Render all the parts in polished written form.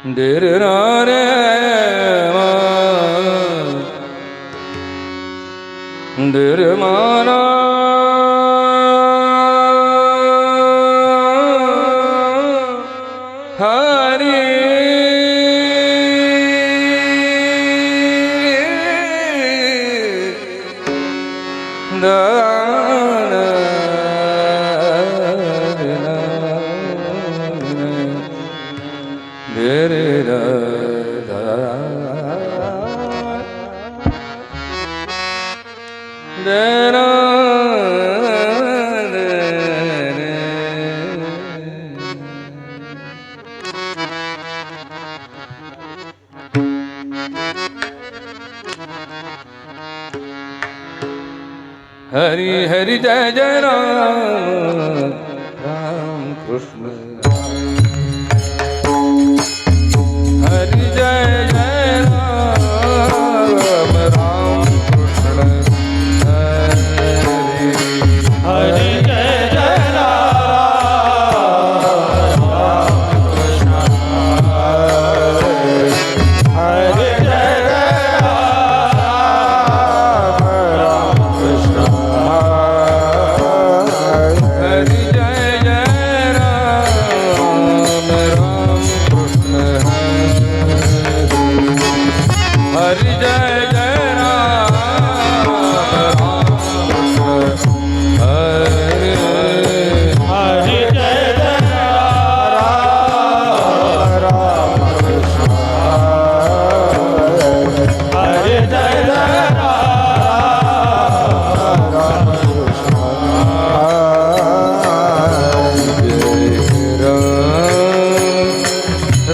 देर रे देर माना हरि हरि हरि जय जय राम राम कृष्ण हरि जय जय राम राम कृष्ण हरि हरि जय जय राम राम कृष्ण हरि जय जय राम राम कृष्ण हरि जय जय राम राम कृष्ण हरि जय जय राम राम कृष्ण हरि हरि जय जय राम राम कृष्ण हरि जय जय राम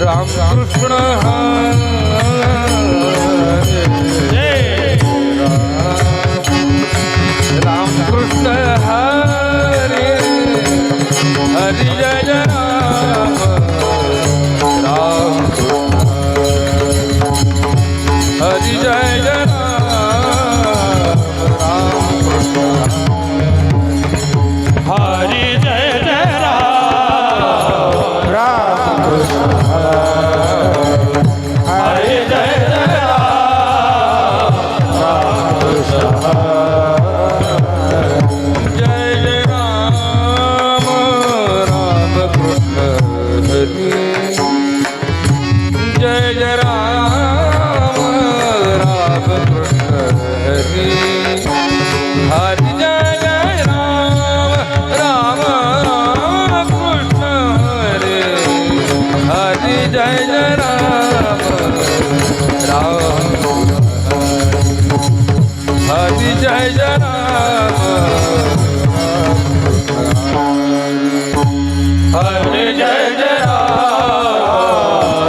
कृष्ण राम कृष्ण राम कृष्ण हरे हरि जय जय राम राम कृष्ण हरि जय जय राम कृष्ण हरि जय जय राम राम कृष्ण हरि जय जय राम कृष्ण जय जय राम राम कृष्ण हरि जय जय राम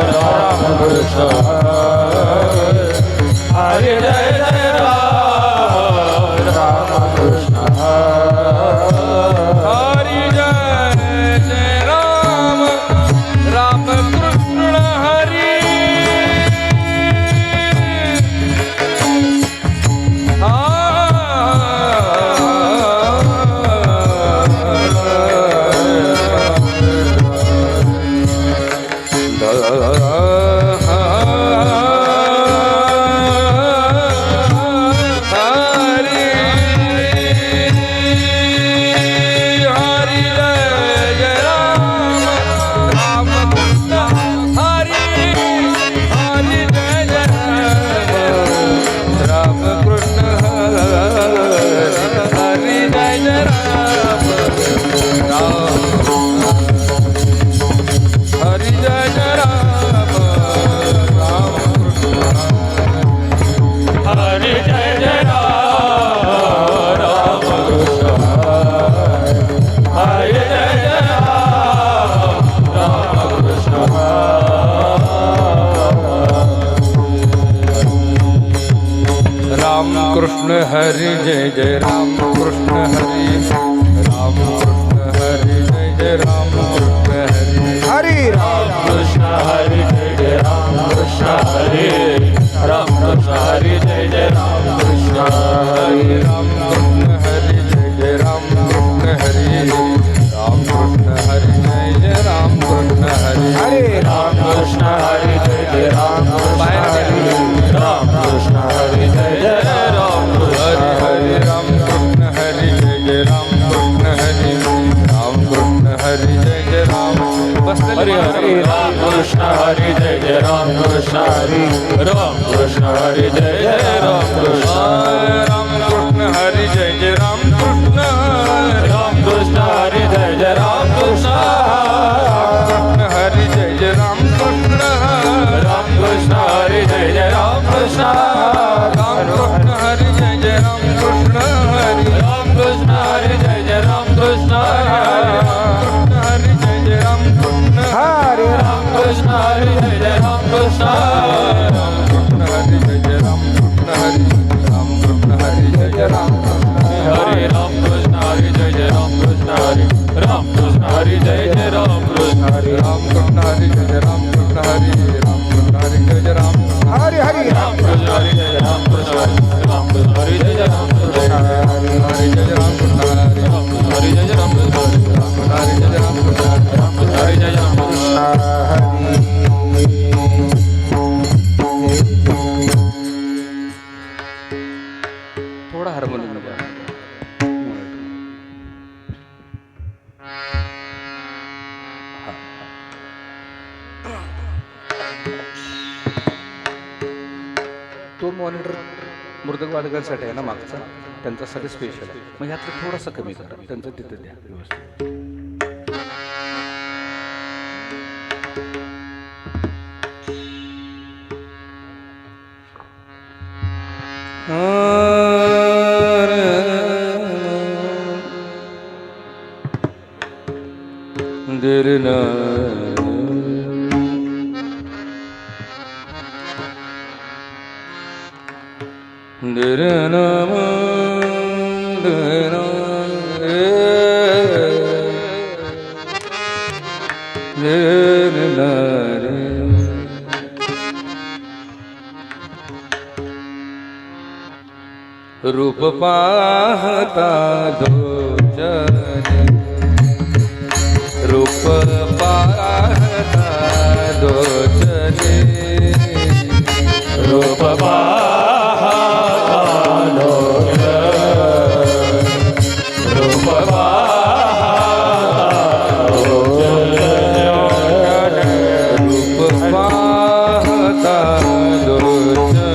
राम कृष्ण हरि हरि जय जय राम राम कृष्ण हरि हरि जय जय राम राम हरि जय जय राम हरि जय जय राम कृष्ण हरि जय जय राम कृष्ण हरि जय जय राम राम कृष्ण हरि कृष्ण हरि जय जय राम कृष्ण हरि राम कृष्ण हरि जय जय राम कृष्ण हरि हरि राम कृष्ण हरि जय जय राम कृष्ण हरि राम कृष्ण हरि जय जय राम कृष्ण हरि राम कृष्ण हरि जय जय राम कृष्ण हरि राम कृष्ण हरि जय जय राम कृष्ण हरि हरे राम कृष्ण हरी जय जय राम कृष्ण हरी राम कृष्ण हरी जय जय राम कृष्ण हरे राम कृष्ण हरे जय जय राम कृष्ण हरे राम कृष्ण हरे जय जय राम हरे हरे राम कृष्ण हरी जय जय राम कृष्ण हरी राम कृष्ण हरी जय जय राम कृष्ण राम कृष्ण हरे जय जय राम कृष्ण राम कृष्ण हरी जय जय राम कृष्ण हरे जय जय राम कृष्ण राम कृष्ण हरी जय जय राम कृष्ण राम कृष्ण हरे जय जय राम कृष्ण राम कृष्ण हरी जय जय राम कृष्ण हरे जय जय राम कृष्ण राम कृष्ण हरी जय जय राम कृष्ण हरे जय जय राम कृष्ण हरे राम कृष्ण हरे जय जय राम हरे राम कृष्ण हरी जय जय राम कृष्ण हरे राम कृष्ण हरी जय जय राम कृष्ण हरे राम कृष्ण हरे जय जय राम कृष्ण हरे राम कृष्ण हरे जय जय राम हरे हरे राम कृष्ण हरी जय जय राम कृष्ण हरे राम कृष्ण हरी जय जय राम कृष्ण हरे जय जय राम कृष्ण हरे राम कृष्ण हरी जय जय राम कृष्ण हरे हरे जय जय राम कृष्ण हरे राम कृष्ण हरी जय जय राम कृष्ण थोड़ा हार्मोनियम में तो मॉनिटर मृदंग वादकांसाठी आहे ना मागचा त्यांच्यासाठी स्पेशल आहे मग ह्यातलं थोडंसं कमी करा त्यांचं तिथं द्या व्यवस्थित रूप पाहता दोचने रूप पाहता दोचने रूप पाहता रूप पाहता दोचने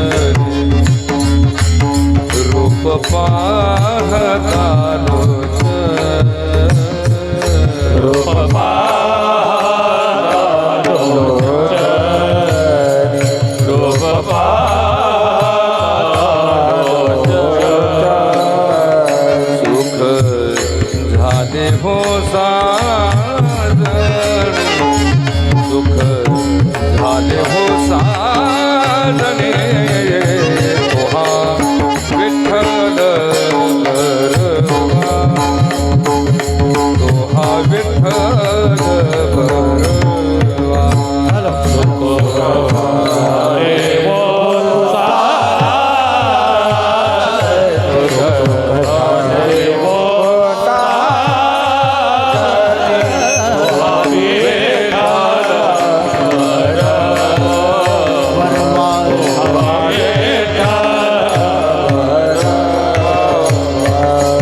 रूप पाहता रूप रूप सुख झाले हो साधन सुख झाले हो साधने तोहा विठ्ठल बरवा तोहा विठ्ठल बरवा सुख हरे बोलता हरे बोलता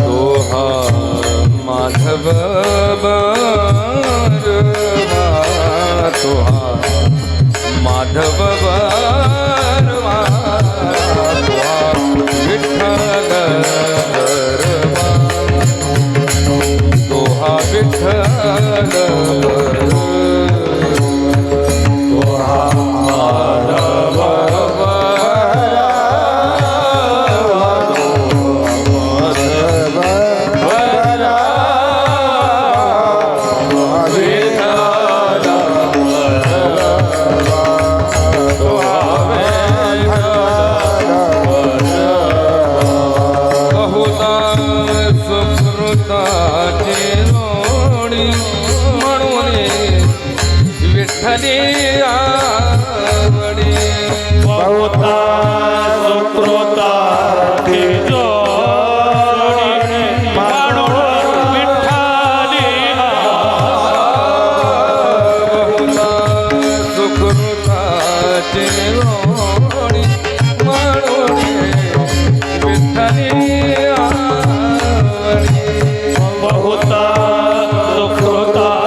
तोहा माधव बरवा तोहा माधव बरवा तोहा विठ्ठल बरवा तोहा विठ्ठल सुकृताची लोणी म्हणून विठ्ठली आवडी बहुता सुकृताची जोडी म्हणून विठ्ठली बहुता सुकृताची जिरवणी म्हणून विठ्ठली आवडी बहुता सुकृता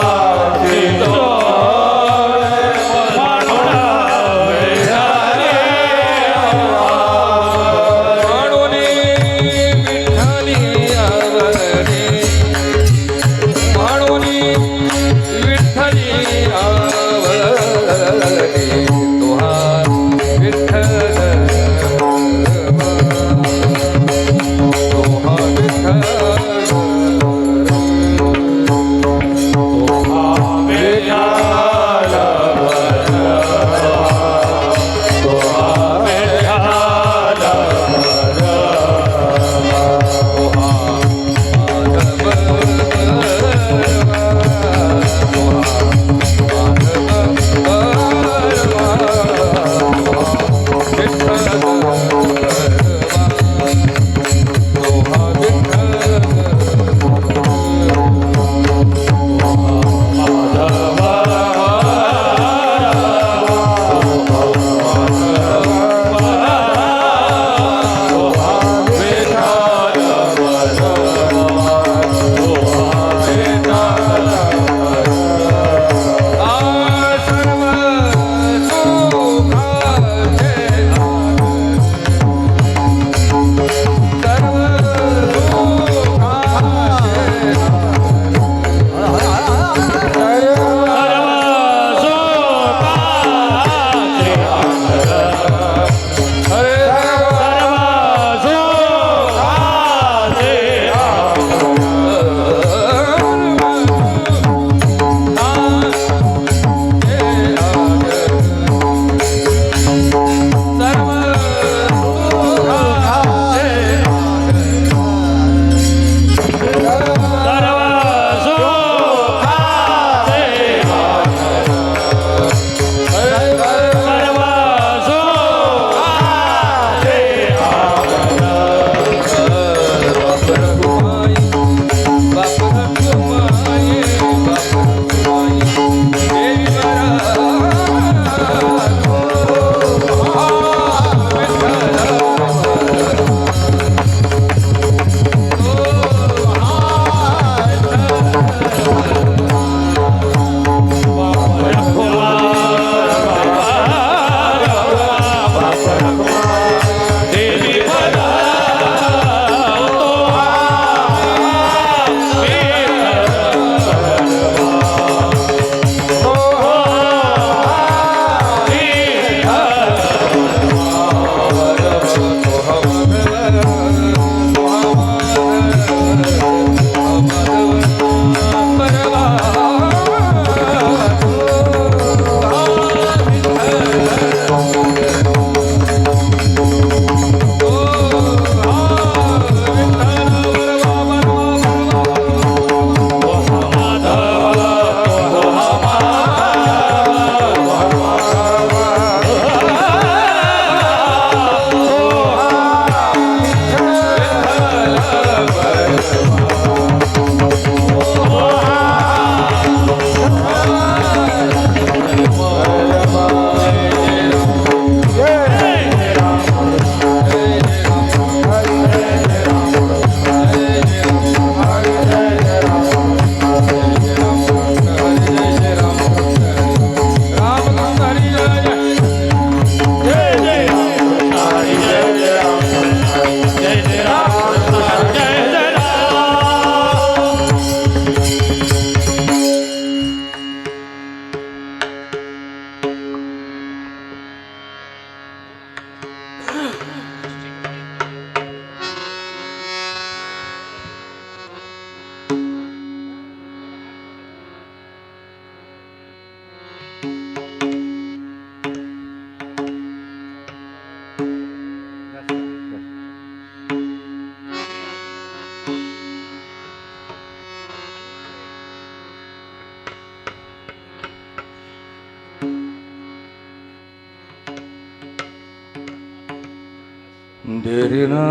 डेरिना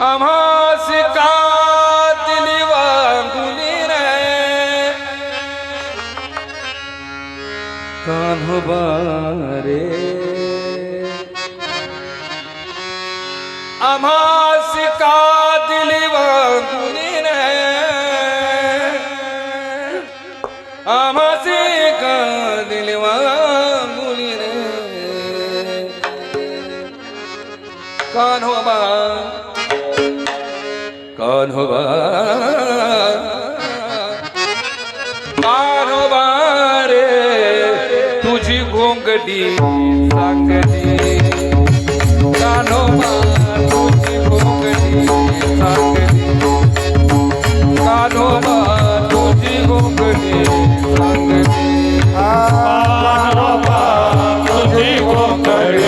आम्हास का दिली वांगुली रे कान्होबा रे आम्हास का दिली वांगुली रे आम्हास का दिली वांगुली रे कान्होबा कान्होबा कान्होबा रे तुझी घोंगडी सांगली कान्होबा तुझी घोंगडी सांगली कान्होबा तुझी घोंगडी सांगली कान्होबा तुझी घोंगडी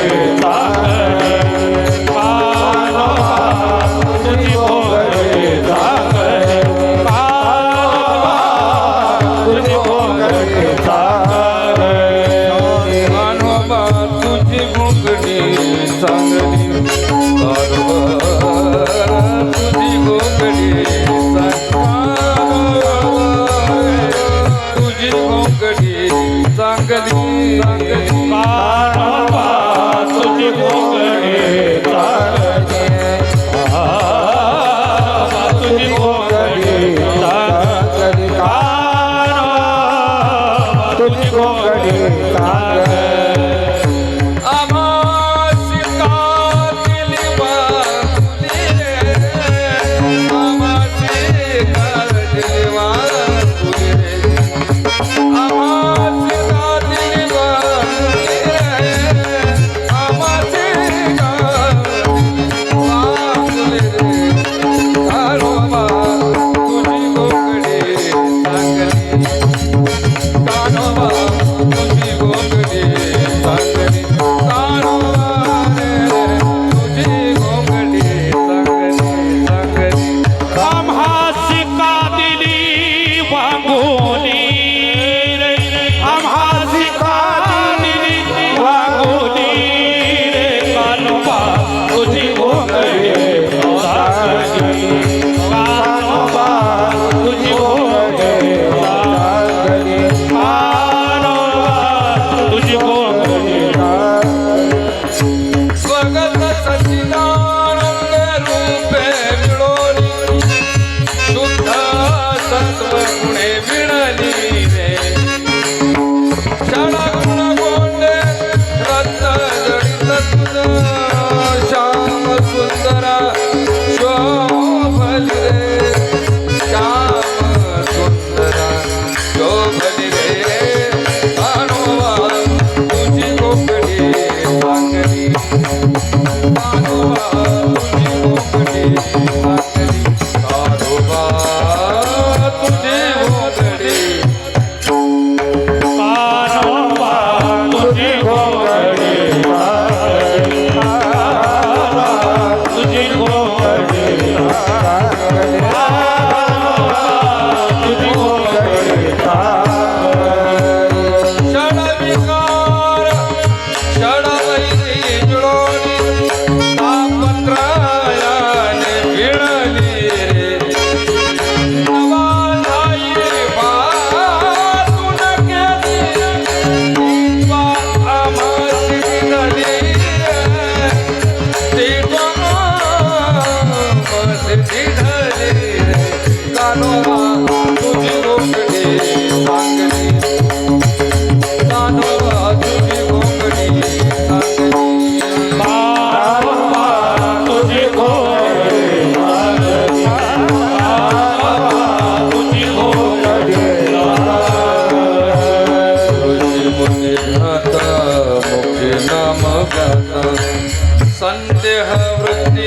संदेह वृत्ती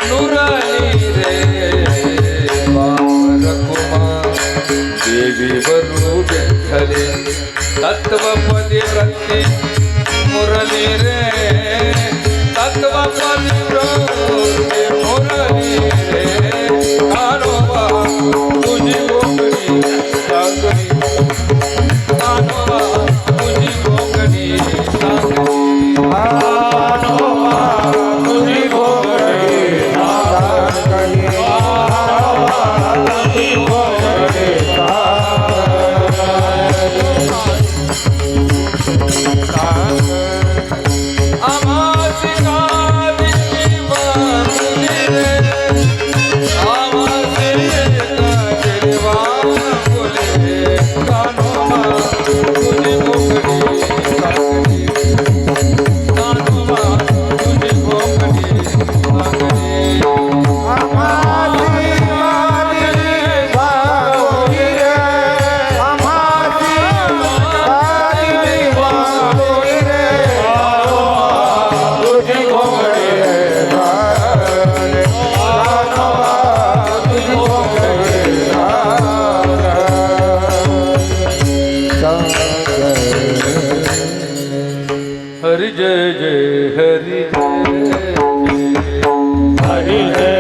नुराली रे बापर कुमार देवी वरू विठ्ठले तत्वपदी वृत्ती मुरली रे बापाची प्रभूचे मोरली रे कानोबा तुझी गोंगडी सागरी कानोबा तुझी गोंगडी सागरी कानोबा तुझी गोंगडी सागरी तुझी गोंगडी आमाची काळजी बांधली रे आमाची काळजी बांधली कानोबा तुझी गोंगडी सागरी कानोबा तुझी गोंगडी सागरी हरि जय जय हरि जय हरि जय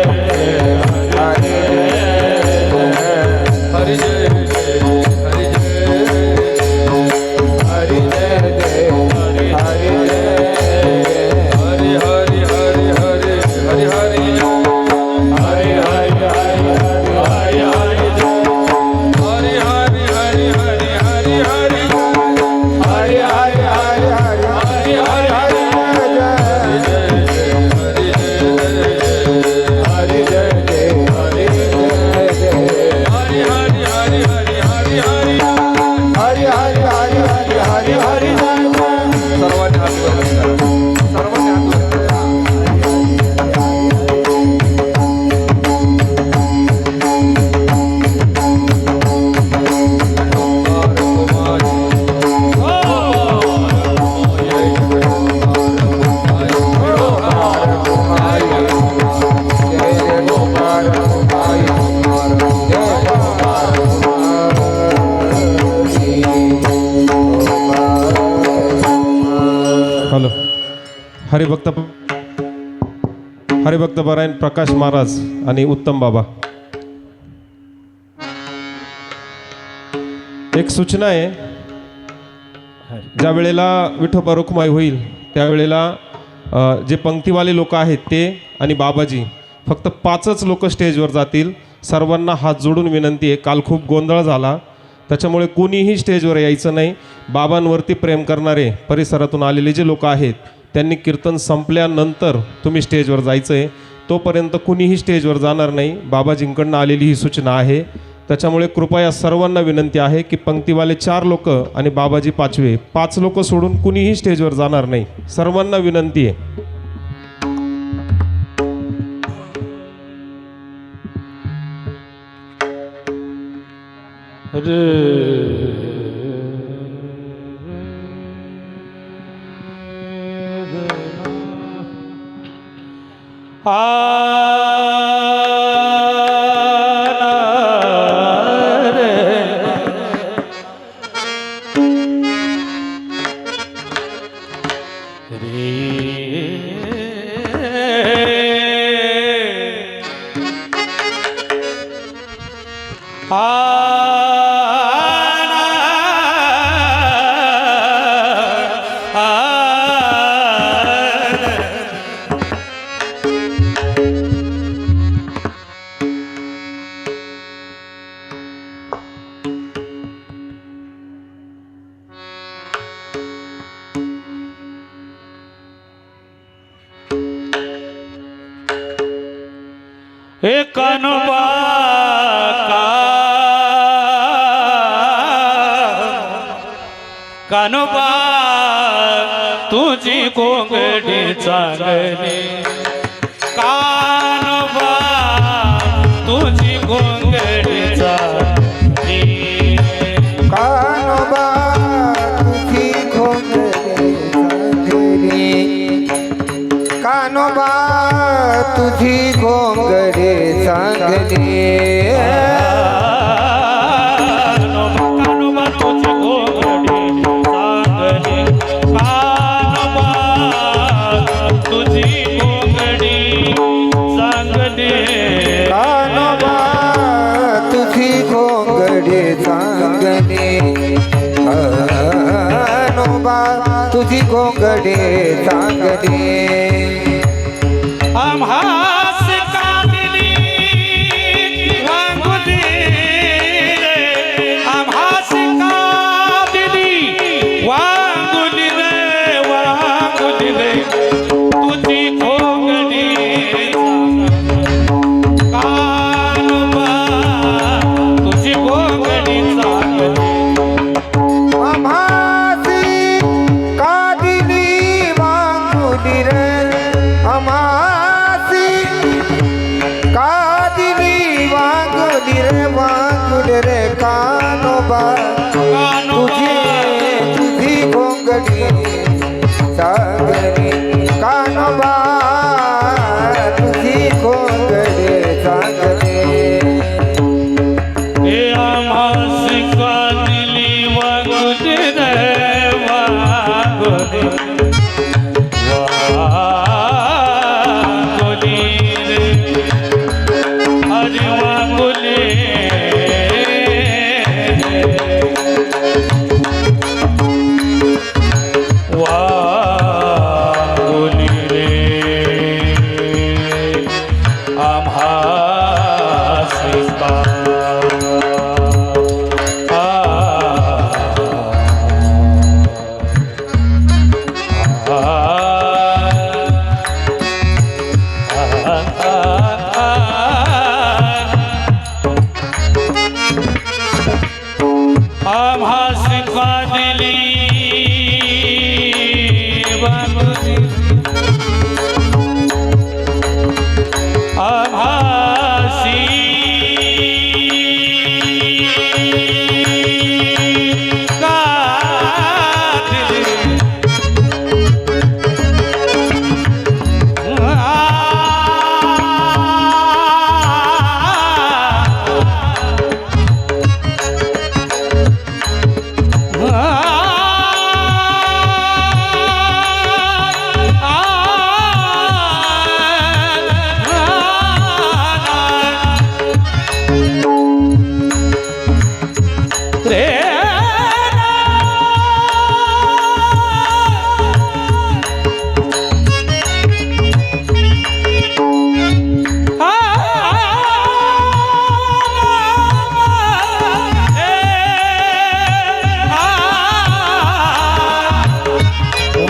हरि हरि हरि हरि हरि हरि हरि सर्वांनी हात वर करा. सर्वांनी हात वर करा. हॅलो हरिभक्त परायण प्रकाश महाराज आणि उत्तम बाबा, एक सूचना आहे. ज्या वेळेला विठोबा रुक्माई होईल त्यावेळेला जे पंक्तीवाले लोक आहेत ते आणि बाबाजी फक्त 5च लोक स्टेजवर जातील. सर्वांना हात जोडून विनंती आहे. काल खूप गोंधळ झाला, त्याच्यामुळे कोणीही स्टेजवर यायचं नाही. बाबांवरती प्रेम करणारे परिसरातून आलेले जे लोक आहेत त्यांनी कीर्तन संपल्यानंतर तुम्ही स्टेजवर जायचं आहे. तोपर्यंत कुणीही स्टेजवर जाणार नाही. बाबाजींकडून आलेली ही सूचना आहे. त्याच्यामुळे कृपया सर्वांना विनंती आहे की पंक्तीवाले 4 लोक आणि बाबाजी 5वे 5 लोक सोडून कुणीही स्टेजवर जाणार नाही. सर्वांना विनंती आहे. कानोबा कानोबा तुझी गोंगडी चांगली कानोबा तुझी गोंगडी चांगली कानोबा तुझी गोंगडी चांगली कानोबा तुझी गोंगडी चांगली तुझी सांगणे आम्हास कामिनी वांगुली रे आम्हास कामिनी वांगुली रे तुझी खोगणी कानुबा तुझी खोगणी सांगणे आम्हासी कादिली वांगुली रे आम्हासी कादिली वांगुली रे कानोबा तुझी तुझी घोंगडी सांगणी कानोबा तुझी घोंगडी सांगणे हे आम्हास कादिली वांगुली रे वांगुली रे हरी वांगुली वांगुली रे आम्हास आम्हास कादिली वांगुली आम्हासी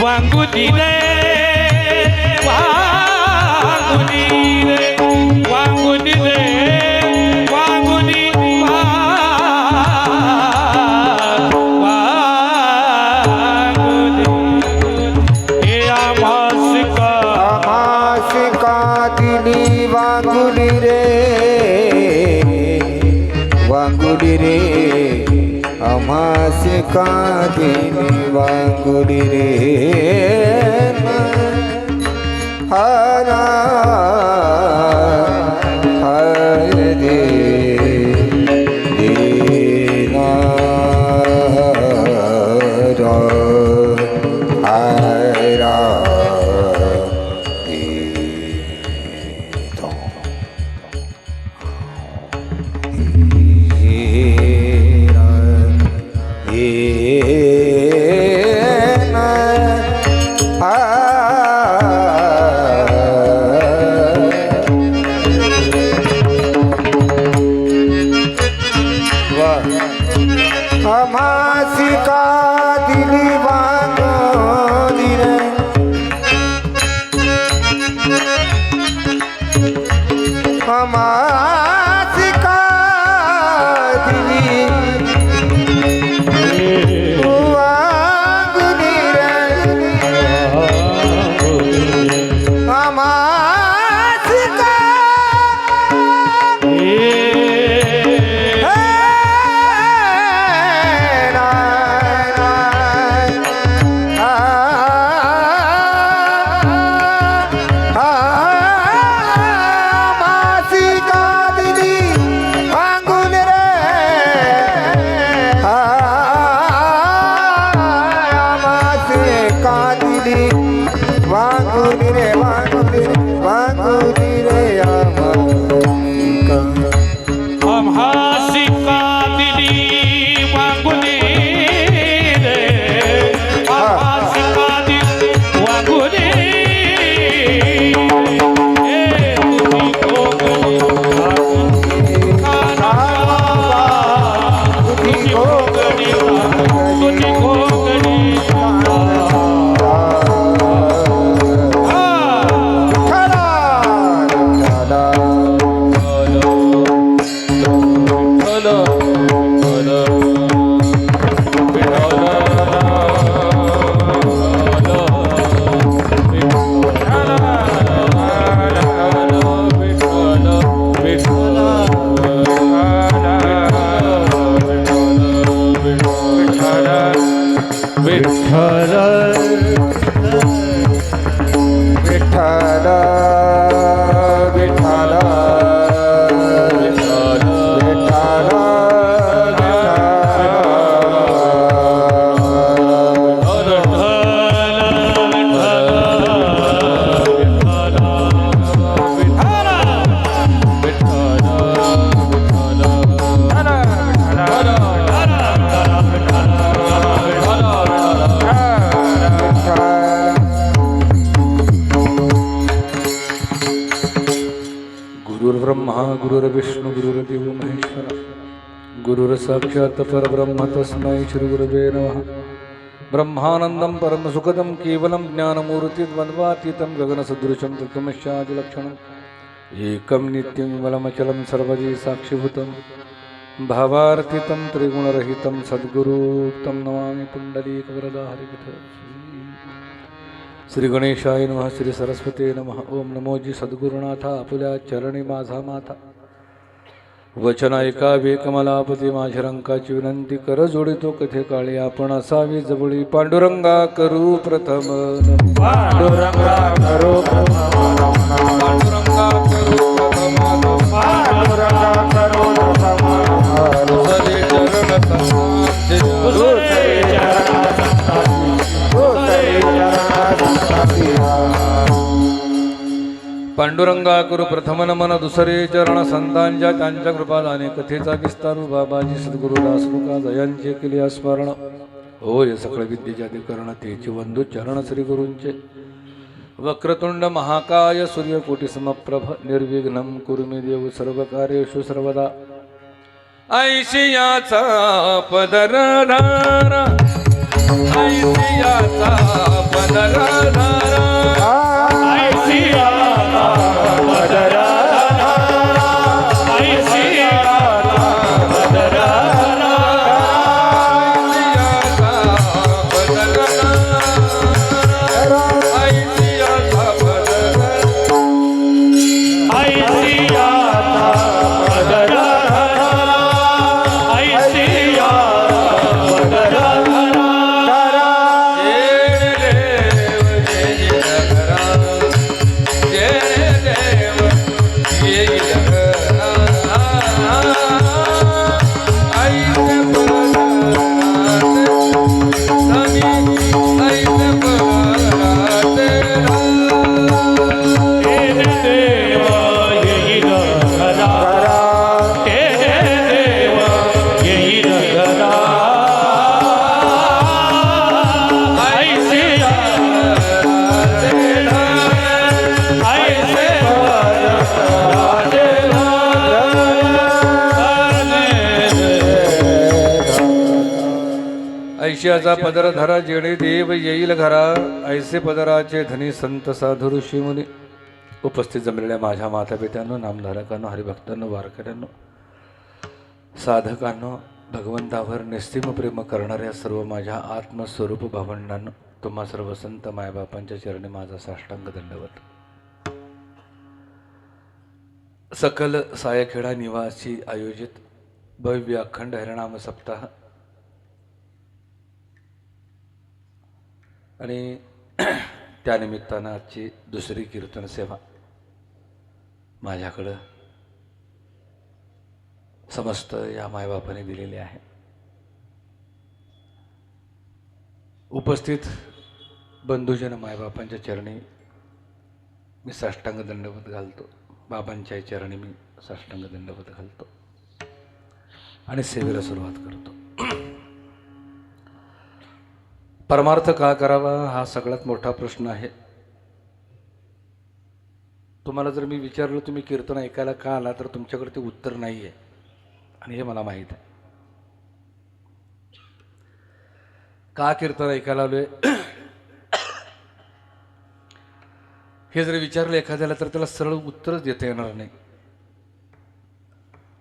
वांगुली रे वांगुली रे वांगुली रे वांगुली वांगुली हे आम्हास कादिली वांगुली रे आम्हास कादिली वांगुली रे हरा हरे देना हरा आम्हासी कादिली वांगुली रे आम्हासी कादिली वांगुली रे आम्हासी वांगुली गुरुर्ब्रह्मा गुरुर्विष्णू गुरुर्देव महेश्वरा गुरुर्साक्षात् परब्रह्म तस्मै श्री गुरुवे नमः. ब्रह्मानन्दं परमसुखदं केवलं ज्ञानमूर्तिद्वन्द्वातीतं गगनसदृशं तत्त्वमस्यादिलक्षणम् एकं नित्यं विमलमचलं सर्वजी साक्षिभूतं भावार्थितं त्रिगुणरहितं सद्गुरुं नमामि पुण्डलीकवरदा हरिविठल. श्री गणेशाय नमः. श्री सरस्वती नमः. ओम नमोजी सद्गुरुनाथा आपुल्या चरणी माझा माथा. वचन ऐका वेकमलापती माझ्या रंकाची विनंती कर जोडितो कथे काळी आपण असावी जवळी. पांडुरंगा करू प्रथम पांडुरंगा करो पांडुरंगा करू प्रथम पांडुरंगा करो सदे चरण संतांचे दुसरे चरण संतांची दुसरे चरण संतांची पांडुरंगा करू प्रथम नमन दुसरे चरण संतांच्या त्यांच्या कृपादाने कथेचा विस्तारू बाबाजी सद्गुरुदास लोका जयांचे केले स्मरण. होय सकळ विद्येचे अधिकरण तेचे वंदू चरण श्री गुरूंचे. वक्रतुंड महाकाय सूर्यकोटी समप्रभ निर्विघ्नं कुरु मे देव सर्व कार्येषु सर्वदा. ऐशियाचा पदरधारा ऐशियाचा पदरधारा ऐशियाचा पदर धरा जेणे देव येईल घरा. ऐसे पदराचे धनी संत साधू ऋषी मुनी. उपस्थित जमलेल्या माझ्या माता पित्यांनो, नामधारकांनो, हरिभक्तांनो, वारकऱ्यांनो, साधकांनो, भगवंतावर निस्सीम प्रेम करणाऱ्या सर्व माझ्या आत्मस्वरूप भावंडांनो, तुम्हा सर्व संत मायबापांच्या चरणी माझा साष्टांग दंडवत. सकल सायखेडा निवासी आयोजित भव्य अखंड हरिनाम सप्ताह आणि त्यानिमित्तानं आजची दुसरी कीर्तन सेवा माझ्याकडं समस्त या मायबापाने दिलेली आहे. उपस्थित बंधुजन मायबापांच्या चरणी मी साष्टांग दंडवत घालतो. बाबांच्या चरणी मी साष्टांग दंडवत घालतो आणि सेवेला सुरुवात करतो. परमार्थ का करावा हा सगळ्यात मोठा प्रश्न आहे. तुम्हाला जर मी विचारलं तुम्ही कीर्तन ऐकायला का आला तर तुमच्याकडे ते उत्तर नाही आहे आणि हे मला माहीत आहे. का कीर्तन ऐकायला आलोय हे जर विचारलं एखाद्याला तर त्याला सरळ उत्तरच देता येणार नाही.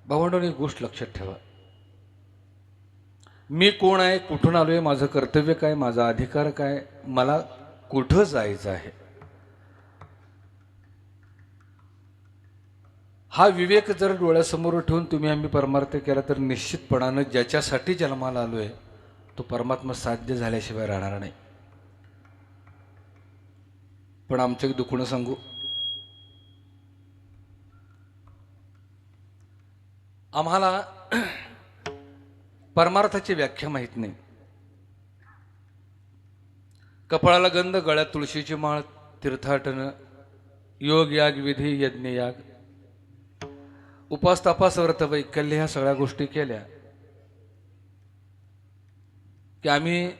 भावंडांनो, एक गोष्ट लक्षात ठेवा. मी कोण आहे, कुठून आलोय, माझं कर्तव्य काय, माझा अधिकार काय, मला कुठं जायचं आहे, हा विवेक जर डोळ्यासमोर ठेवून तुम्ही आम्ही परमार्थ केला तर निश्चितपणानं ज्याच्यासाठी जन्माला आलोय तो परमात्मा साध्य झाल्याशिवाय राहणार नाही. पण आमचं एक दुखणं सांगू, आम्हाला परमार्थाची व्याख्या माहीत नाही. कपाळाला गंध, गळ्यात तुळशीची माळ, तीर्थाटन, योग याग विधी यज्ञ याग, उपास तपास व्रत वैकल्य ह्या सगळ्या गोष्टी केल्या की आम्ही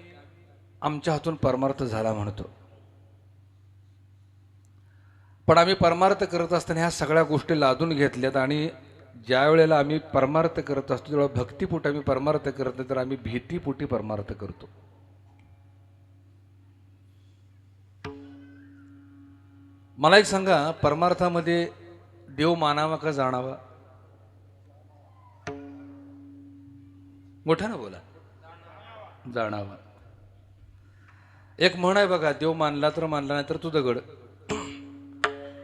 आमच्या हातून परमार्थ झाला म्हणतो. पण आम्ही परमार्थ करत असताना ह्या सगळ्या गोष्टी लादून घेतल्यात आणि ज्या वेळेला आम्ही परमार्थ करत असतो तेव्हा भक्तीपोटी आम्ही परमार्थ करत नाही, तर आम्ही भीतीपोटी परमार्थ करतो. मला एक सांगा, परमार्थामध्ये देव मानावा का जाणावा? मोठ्यानं बोला. जाणावा. एक म्हण आहे बघा, देव मानला तर मानला, नाही तर तू दगड.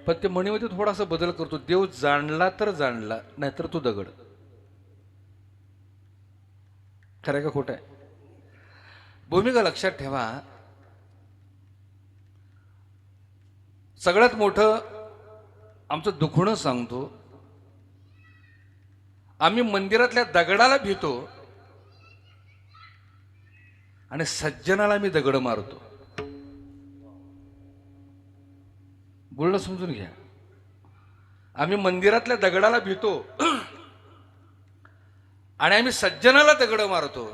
पण ते म्हणीमध्ये थोडासा बदल करतो, देव जाणला तर जाणला, नाहीतर तू दगड. खरं का खोटं आहे? भूमिका लक्षात ठेवा. सगळ्यात मोठं आमचं दुखणं सांगतो, आम्ही मंदिरातल्या दगडाला भीतो आणि सज्जनाला मी दगड मारतो. बोलणं समजून घ्या. आम्ही मंदिरातल्या दगडाला भीतो आणि आम्ही सज्जनाला दगड मारतो.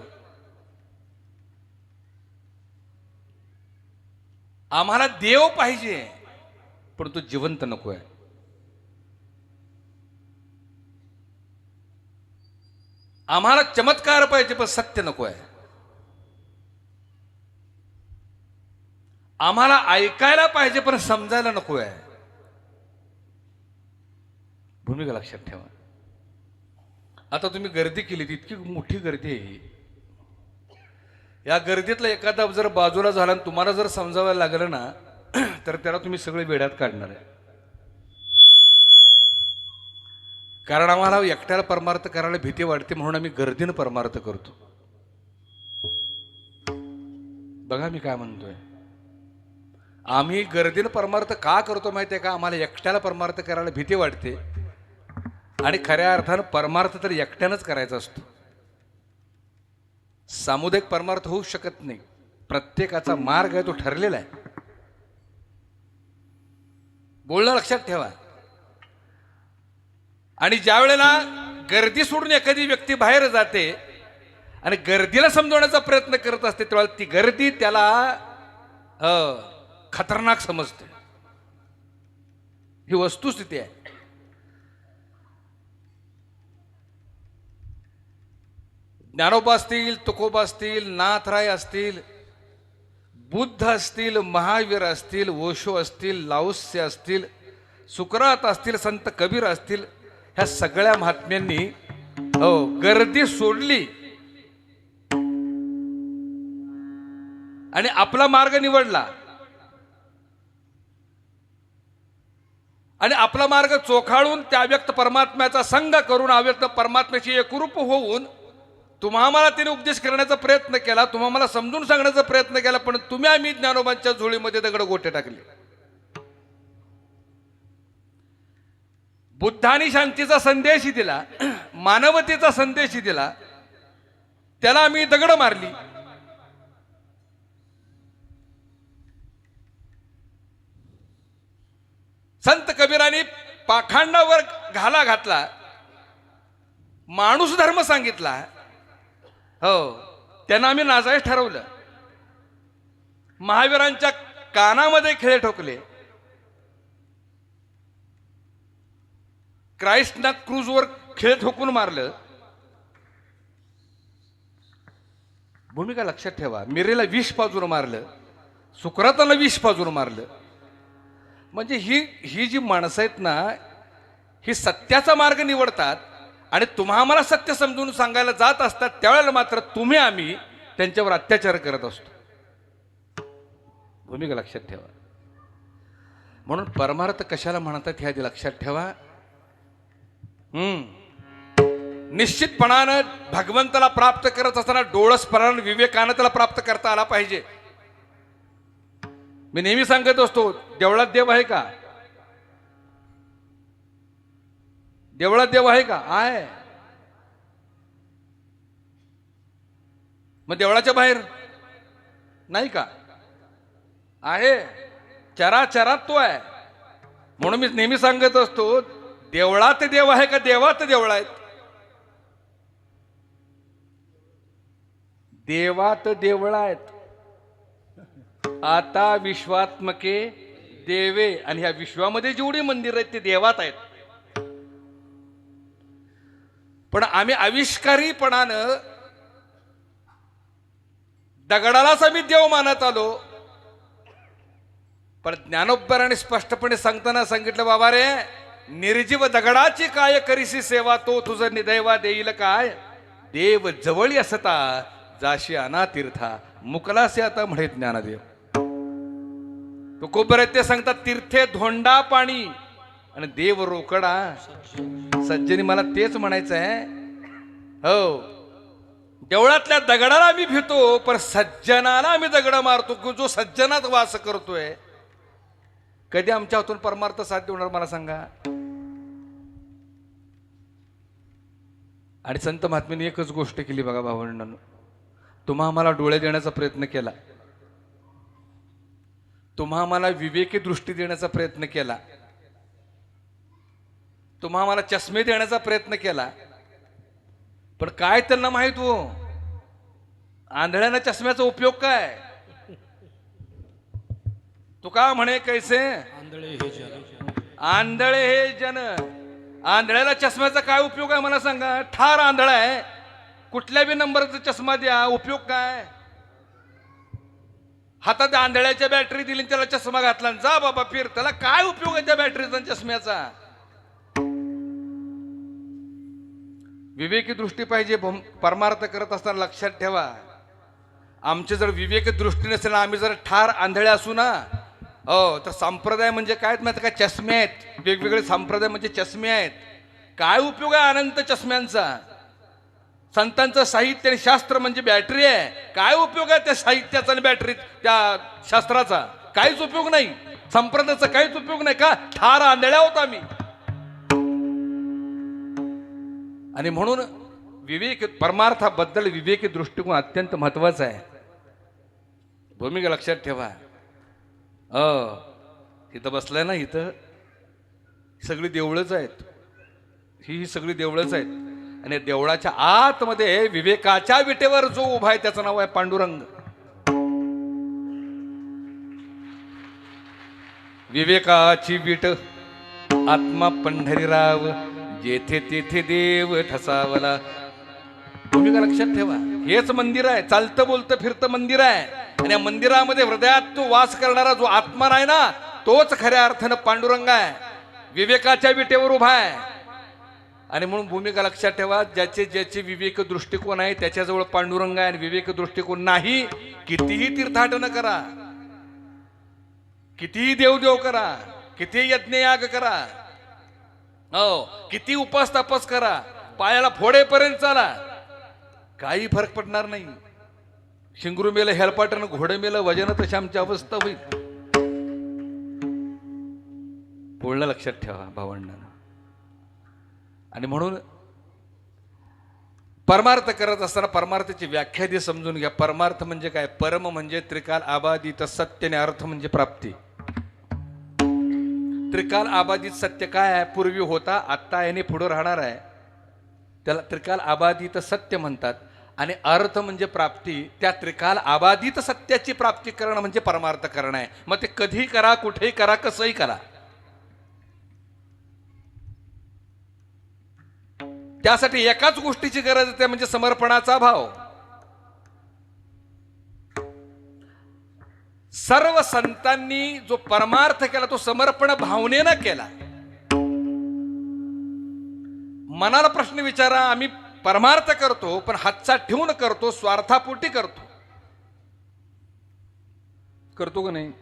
आम्हाला देव पाहिजे पण तो जिवंत नको आहे. आम्हाला चमत्कार पाहिजे पण सत्य नको आहे. आम्हाला ऐकायला पाहिजे पण समजायला नको आहे. भूमिका लक्षात ठेवा. आता तुम्ही गर्दी केली, इतकी मोठी गर्दी आहे, या गर्दीतला एखादा जर बाजूला झाला आणि तुम्हाला जर समजावायला लागलं ना, तर त्याला तुम्ही सगळे वेड्यात काढणार आहे. कारण आम्हाला एकट्याला परमार्थ करायला भीती वाटते, म्हणून आम्ही गर्दीनं परमार्थ करतो. बघा मी काय म्हणतोय. आम्ही गर्दीनं परमार्थ का करतो माहिती आहे का? आम्हाला एकट्याला परमार्थ करायला भीती वाटते आणि खऱ्या अर्थानं परमार्थ तर एकट्यानंच करायचा असतो. सामुदायिक परमार्थ होऊ शकत नाही. प्रत्येकाचा मार्ग आहे तो ठरलेला आहे. बोलणं लक्षात ठेवा. आणि ज्या वेळेला गर्दी सोडून एखादी व्यक्ती बाहेर जाते आणि गर्दीला समजवण्याचा प्रयत्न करत असते, तेव्हा ती गर्दी त्याला खतरनाक समजते. ही वस्तुस्थिती आहे. ज्ञानोबा असतील, तुकोबा असतील, नाथराय असतील, बुद्ध असतील, महावीर असतील, ओशो असतील, लाओत्से असतील, सुकरात असतील, संत कबीर असतील, ह्या सगळ्या महात्म्यांनी गर्दी सोडली आणि आपला मार्ग निवडला. आणि आपला मार्ग चोखाळून त्या व्यक्त परमात्म्याचा संग करून अव्यक्त परमात्म्याशी एकरूप होऊन तुम्हाला तिने उपदेश करण्याचा प्रयत्न केला, तुम्हाला समजून सांगण्याचा प्रयत्न केला, पण तुम्ही आम्ही ज्ञानोबांच्या झोळीमध्ये दगड गोटे टाकले. बुद्धानी शांतीचा संदेश दिला, मानवतेचा संदेश दिला, त्याला आम्ही दगड मारली. संत कबीरांनी पाखांडावर घाला घातला, माणूस धर्म सांगितला, त्यांना आम्ही नाजायज ठरवलं. महावीरांच्या कानामध्ये खेळ ठोकले. क्राइस्टना क्रूजवर खेळ ठोकून मारलं. भूमिका लक्षात ठेवा. मिरेला विष पाजून मारलं, सुकराताला विष पाजून मारलं. म्हणजे ही जी माणसं आहेत ना, ही सत्याचा मार्ग निवडतात आणि तुम्हाला सत्य समजून सांगायला जात असतात, त्यावेळेला मात्र तुम्ही आम्ही त्यांच्यावर अत्याचार करत असतो. भूमिका लक्षात ठेवा. म्हणून परमार्थ कशाला म्हणतात हे आधी लक्षात ठेवा. निश्चितपणानं भगवंताला प्राप्त करत असताना डोळसपणानं विवेकानं त्याला प्राप्त करता आला पाहिजे. मी नेहमी सांगत असतो, देवळात देव आहे का? देवळात देव आहे का? आहे. मग देवळाच्या बाहेर नाही का? आहे. चराचरात तो आहे. म्हणून मी नेहमी सांगत असतो, देवळात देव आहे का देवात देवळ आहेत? देवात देवळ आहेत. आता विश्वात्मके देवे आणि ह्या विश्वामध्ये जेवढी मंदिर आहेत ते देवात आहेत. पण आम्ही आविष्कारीपणानं दगडालाच आम्ही देव मानत आलो. पण ज्ञानोबराने स्पष्टपणे सांगताना सांगितलं, बाबा रे, निर्जीव दगडाची काय करीसी सेवा, तो तुझं निदैवा देईल काय. देव जवळी असता जाशी अनातीर्था, मुकलासे आता म्हणे ज्ञानदेव. तो कोबरे ते सांगतात, तीर्थे धोंडा पाणी आणि देव रोकडा. सज्जनी मला तेच म्हणायचं आहे. हो, देवळातल्या दगडाला आम्ही भितो, पण सज्जनाला आम्ही दगड मारतो. की जो सज्जनात वास करतोय, कधी आमच्या हातून परमार्थ साध्य होणार मला सांगा. आणि संत महात्म्याने एकच गोष्ट केली बघा भावंडांनो, तुम्हा आम्हाला डोळे देण्याचा प्रयत्न केला, तुम्हा आम्हाला विवेकी दृष्टी देण्याचा प्रयत्न केला, तुम्हा आम्हाला चष्मे देण्याचा प्रयत्न केला. पण काय त्यांना माहित हो, आंधळ्यानं चष्म्याचा उपयोग काय. तू का म्हणे कैसे आंधळे हे जन, आंधळ्याला चष्म्याचा काय उपयोग आहे मला सांगा. ठार आंधळा आहे, कुठल्या बी नंबरचा चष्मा द्या, उपयोग काय. हातात आंधळ्याच्या बॅटरी दिली, त्याला चष्मा घातला, जा बाबा फिर, त्याला काय उपयोग आहे त्या बॅटरीचा चष्म्याचा. विवेकी दृष्टी पाहिजे. परमार्थ करत असताना लक्षात ठेवा, आमची जर विवेकी दृष्टी नसेल, आम्ही जर ठार आंधळे असू ना, हो, तर संप्रदाय म्हणजे काय माहिती काय, चष्मे आहेत. वेगवेगळे संप्रदाय म्हणजे चष्मे आहेत. काय उपयोग आहे अनंत चष्म्यांचा. संतांचं साहित्य आणि शास्त्र म्हणजे बॅटरी आहे. काय उपयोग आहे त्या साहित्याचा आणि बॅटरी त्या शास्त्राचा, काहीच उपयोग नाही. संप्रदायाचा काहीच उपयोग नाही. का ठार आंधळ्या होत आम्ही. आणि म्हणून विवेक परमार्थाबद्दल विवेकी दृष्टिकोन अत्यंत महत्वाचा आहे. भूमिका लक्षात ठेवा. इथं बसलाय ना, इथं सगळी देवळच आहेत, ही सगळी देवळच आहेत. आणि देवळाच्या आतमध्ये विवेकाच्या विटेवर जो उभा आहे त्याचं नाव आहे पांडुरंग. विवेकाची विट आत्मा पंढरीराव, जेथे तेथे देव ठसावला. भूमिका लक्षात ठेवा. हेच मंदिर आहे, चालतं बोलतं फिरतं मंदिर आहे. आणि या मंदिरामध्ये हृदयात तो वास करणारा जो आत्मा आहे ना, तोच खऱ्या अर्थानं पांडुरंग आहे. विवेकाच्या विटेवर उभा आहे. आणि म्हणून भूमिका लक्षात ठेवा, ज्याचे ज्याचे विवेक दृष्टिकोन आहे त्याच्याजवळ पांडुरंग आहे. आणि विवेक दृष्टिकोन नाही, कितीही तीर्थाटन करा, कितीही देवदेव करा, कितीही यज्ञयाग करा, हो, किती उपास तापस करा, पायाला फोडेपर्यंत चाला, काही फरक पडणार नाही. शिंगरू मेलं हेलपाटन, घोडं मेलं वजन, तशी आमची अवस्था होईल. बोलणं लक्षात ठेवा भावंडांना. आणि म्हणून परमार्थ करत असताना परमार्थाची व्याख्या दे समजून घ्या. परमार्थ म्हणजे काय. परम म्हणजे त्रिकाल आबादित सत्य, आणि अर्थ म्हणजे प्राप्ती. त्रिकाल आबादित सत्य काय आहे. पूर्वी होता, आत्ता याने पुढे राहणार आहे, त्याला त्रिकाल आबादित सत्य म्हणतात. आणि अर्थ म्हणजे प्राप्ती. त्या त्रिकाल आबादित सत्याची प्राप्ती करणं म्हणजे परमार्थ करणं आहे. मग ते कधी करा, कुठेही करा, कसंही करा. त्यासाठी एकाच गोष्टीची गरज आहे, म्हणजे समर्पणाचा भाव. सर्व संतांनी जो परमार्थ केला तो समर्पण भावनेनं केला. मनाला प्रश्न विचारा, आम्ही परमार्थ करतो पण हातचा ठेवून करतो, स्वार्थापोटी करतो, करतो का नाही.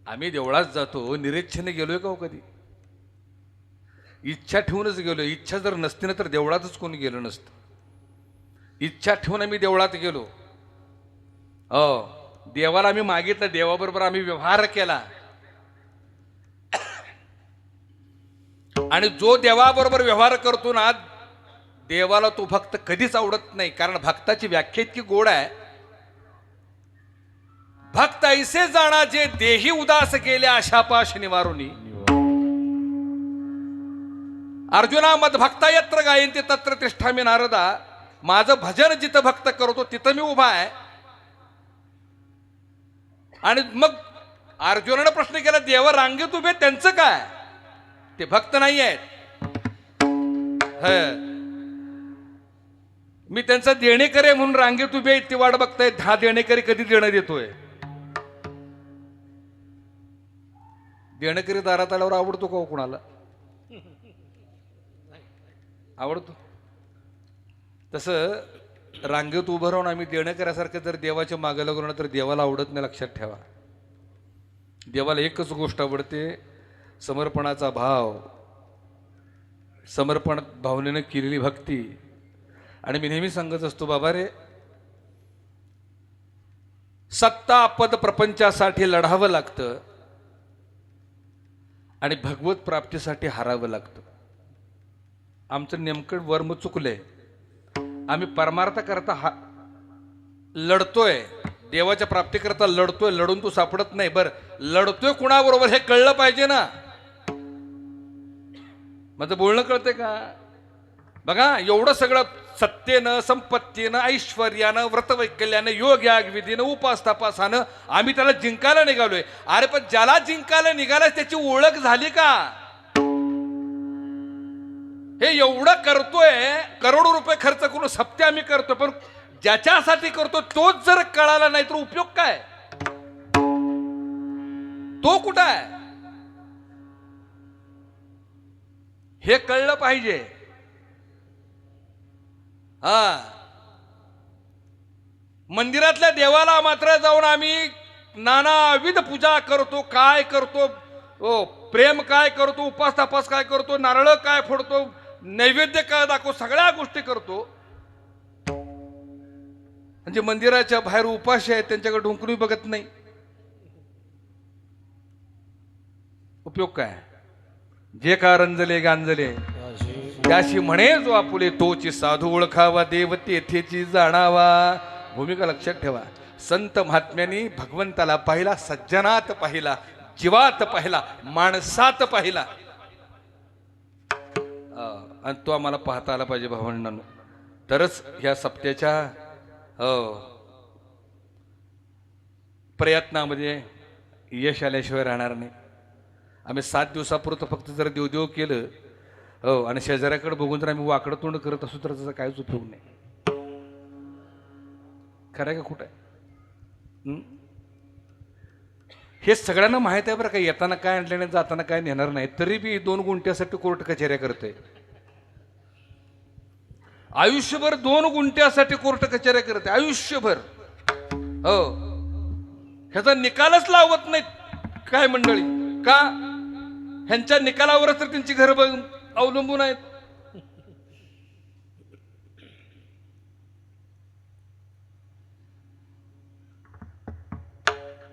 आम्ही देवळात जातो, निरीच्छेने गेलोय का हो कधी. इच्छा ठेवूनच गेलो. इच्छा जर नसती ना तर देवळातच कोणी गेलं नसतं. इच्छा ठेवून आम्ही देवळात गेलो. देवाला आम्ही मागितलं, देवाबरोबर आम्ही व्यवहार केला. आणि जो देवाबरोबर व्यवहार करतो ना, देवाला तो भक्त कधीच आवडत नाही. कारण भक्ताची व्याख्या इतकी गोड आहे. भक्त ऐसे जाणा जे देही उदास गेले आशापाश निवारुनी. अर्जुना मद भक्ता यत्र गायन्ति तत्र तिष्ठामि नारदा. माझं भजन जिथं भक्त करतो तिथं मी उभा आहे. आणि मग अर्जुनानं प्रश्न केला, देवा रांगेत उभे त्यांचं काय? ते भक्त नाही आहेत. मी त्यांचा देणेकरी म्हणून रांगेत उभे आहेत, ती वाट बघतायत हा देणेकरी कधी देणं देतोय. देणेकरी दारात आल्यावर आवडतो का कुणाला? आवडतो. तसं रांगेत उभं राहून आम्ही देणेकऱ्यासारखं जर देवाच्या मागे लागलो तर देवाला आवडत नाही. लक्षात ठेवा. देवाला एकच गोष्ट आवडते, समर्पणाचा भाव, समर्पण भावनेनं केलेली भक्ती. आणि मी नेहमी सांगत असतो, बाबा रे, सत्ता पद प्रपंचासाठी लढावं लागतं आणि भगवत प्राप्तीसाठी हारावं लागतं. आमचं नेमकं वर्म चुकलंय. आम्ही परमार्थ करता लढतोय, देवाच्या प्राप्तीकरता लढतोय, लढून तू सापडत नाही. बरं, लढतोय कुणाबरोबर हे कळलं पाहिजे ना. माझं बोलणं कळतंय का? बघा, एवढं सगळं सत्तेनं, संपत्तीनं, ऐश्वर्यानं, व्रतवैकल्यानं, योग याग विधीनं, उपास तपासानं आम्ही त्याला जिंकायला निघालोय. अरे पण ज्याला जिंकायला निघालाय त्याची ओळख झाली का? हे एवढं करतोय, करोडो रुपये खर्च करून सप्ते आम्ही करतो, पण ज्याच्यासाठी करतो तोच जर कळाला नाही तर उपयोग काय? तो कुठं आहे हे कळलं पाहिजे. मंदिरातल्या देवाला मात्र जाऊन आम्ही नानाविध पूजा करतो, काय करतो, प्रेम काय करतो, उपास तापास काय करतो, नारळ काय फोडतो, नैवेद्य काय दाखवतो, सगळ्या गोष्टी करतो. म्हणजे मंदिराच्या बाहेर उपाशी आहेत त्यांच्याकडे ढुंकून बघत नाही. उपयोग काय? जे का रंजले गांजले त्याशी म्हणे जो आपुले, तोची साधू ओळखावा, देव तेथेची जाणावा. भूमिका लक्षात ठेवा. संत महात्म्यांनी भगवंताला पाहिला, सज्जनात पाहिला, जीवात पाहिला, माणसात पाहिला, आणि तो आम्हाला पाहता आला पाहिजे भावंडांनो. तरच ह्या सप्त्याच्या प्रयत्नामध्ये यश आल्याशिवाय राहणार नाही. आम्ही 7 दिवसापुरतं फक्त जर देवदेव केलं आणि शेजाऱ्याकडे बघून जर आम्ही वाकडं तोंड करत असू तर त्याचा काहीच उपयोग नाही. खरं आहे का खोटं आहे? हे सगळ्यांना माहित आहे बरं का. येताना काय आणल्याने जाताना काय नेणार नाही. तरी बी 2 गुंठ्यासाठी कोर्ट कचेऱ्या करतोय. आयुष्यभर 2 गुंठ्यासाठी कोर्ट कचेऱ्या करते आयुष्यभर. हो, ह्याचा निकालच लावत नाहीत काय मंडळी. का? ह्यांच्या निकालावरच तर त्यांची घर अवलंबून आहेत.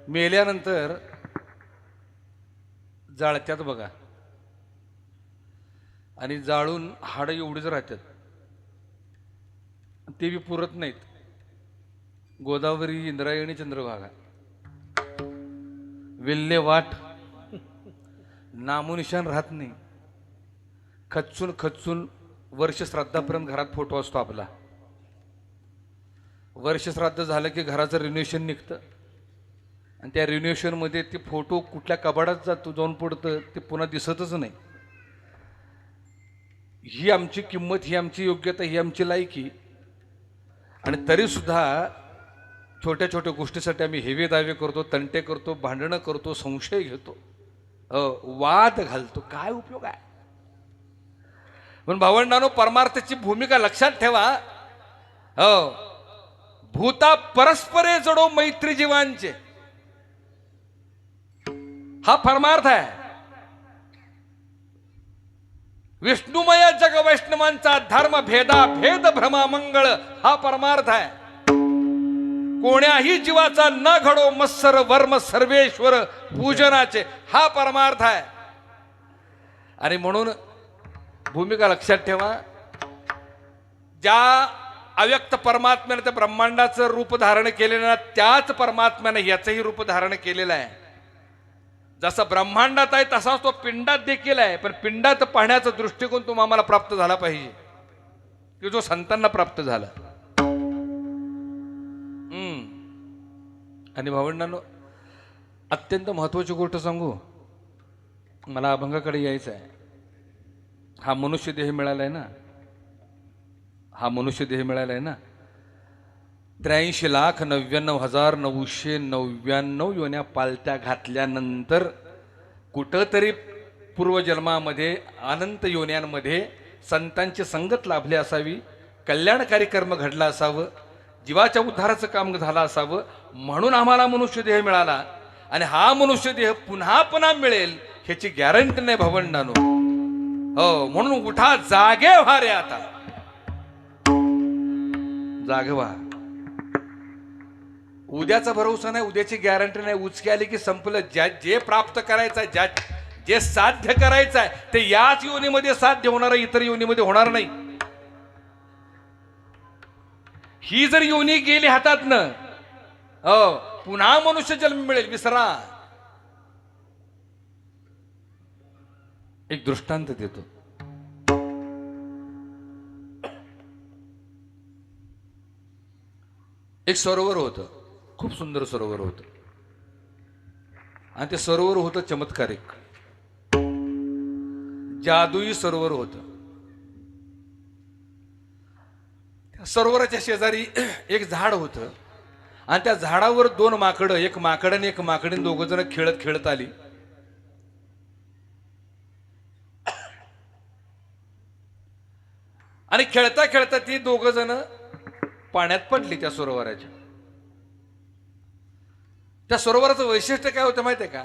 मेल्यानंतर जाळत्यात बघा, आणि जाळून हाडं एवढीच राहतात, ते बी पुरत नाहीत. गोदावरी, इंद्रायणी, चंद्रभागा, विल्हेवाट नामोनिशान राहत नाही. खचून खचून वर्ष श्राद्धापर्यंत घरात फोटो असतो आपला. वर्ष श्राद्ध झालं की घराचं रिन्युएशन निघतं आणि त्या रिन्युएशनमध्ये ते फोटो कुठल्या कबाडात जाऊन पडतं ते पुन्हा दिसतच नाही. ही आमची किंमत, ही आमची योग्यता, ही आमची लायकी. आणि तरी सुद्धा छोट्या छोट्या गोष्टीसाठी आम्ही हेवे दावे करतो, तंटे करतो, भांडणं करतो, संशय घेतो, वाद घालतो. काय उपयोग आहे? पण भावंडांनो, परमार्थाची भूमिका लक्षात ठेवा. भूता परस्परे जडो मैत्री जीवांचे, हा परमार्थ आहे. विष्णुमय जग वैष्णवांचा धर्म भेदा भेद भ्रमा मंगळ, हा परमार्थ आहे. कोण्याही जीवाचा न घडो मत्सर वर्म सर्वेश्वर पूजनाचे, हा परमार्थ आहे. आणि म्हणून भूमिका लक्षात ठेवा. ज्या अव्यक्त परमात्म्याने त्या ब्रह्मांडाचं रूप धारण केलेलं आहे, त्याच परमात्म्याने याचंही रूप धारण केलेलं आहे. जसा ब्रह्मांडात आहे तसाच तो पिंडात देखील आहे. पण पिंडात पाहण्याचा दृष्टिकोन तुम्हाला प्राप्त झाला पाहिजे की जो संतांना प्राप्त झाला. आणि भावंडांनो, अत्यंत महत्त्वाची गोष्ट सांगू. मला अभंगाकडे यायचं आहे. हा मनुष्य देह मिळाला आहे ना, हा मनुष्य देह मिळाला आहे ना, 83,99,999 योन्या पालत्या घातल्यानंतर कुठंतरी पूर्वजन्मामध्ये अनंत योन्यांमध्ये संतांची संगत लाभली असावी, कल्याणकारी कर्म घडलं असावं, जीवाच्या उद्धाराचं काम झालं असावं, म्हणून आम्हाला मनुष्य देह मिळाला. आणि हा मनुष्य देह पुन्हा पुन्हा मिळेल ह्याची गॅरंटी नाही भावंडानो. हो, म्हणून उठा, जागे व्हा रे, आता जागे व्हा. उद्याचा भरोसा नाही, उद्याची गॅरंटी नाही. उचकी आली की संपलं. जे प्राप्त करायचं आहे, जे साध्य करायचं आहे ते याच योनीमध्ये साध्य होणार आहे, इतर योनीमध्ये होणार नाही. ही जर योनी गेली हातातनं, हो, पुन्हा मनुष्य जन्म मिळेल, विसरा. एक दृष्टांत देतो. एक सरोवर होतं, खूप सुंदर सरोवर होतं, आणि ते सरोवर होतं चमत्कारिक, जादुई सरोवर होतं. त्या सरोवराच्या शेजारी एक झाड होतं, आणि त्या झाडावर 2 माकडं, एक माकड आणि एक माकडीन, दोघं जण खेळत खेळत आली. आणि खेळता खेळता ती दोघं जण पाण्यात पडली त्या सरोवराच्या. त्या सरोवराचं वैशिष्ट्य काय होतं माहितीये का?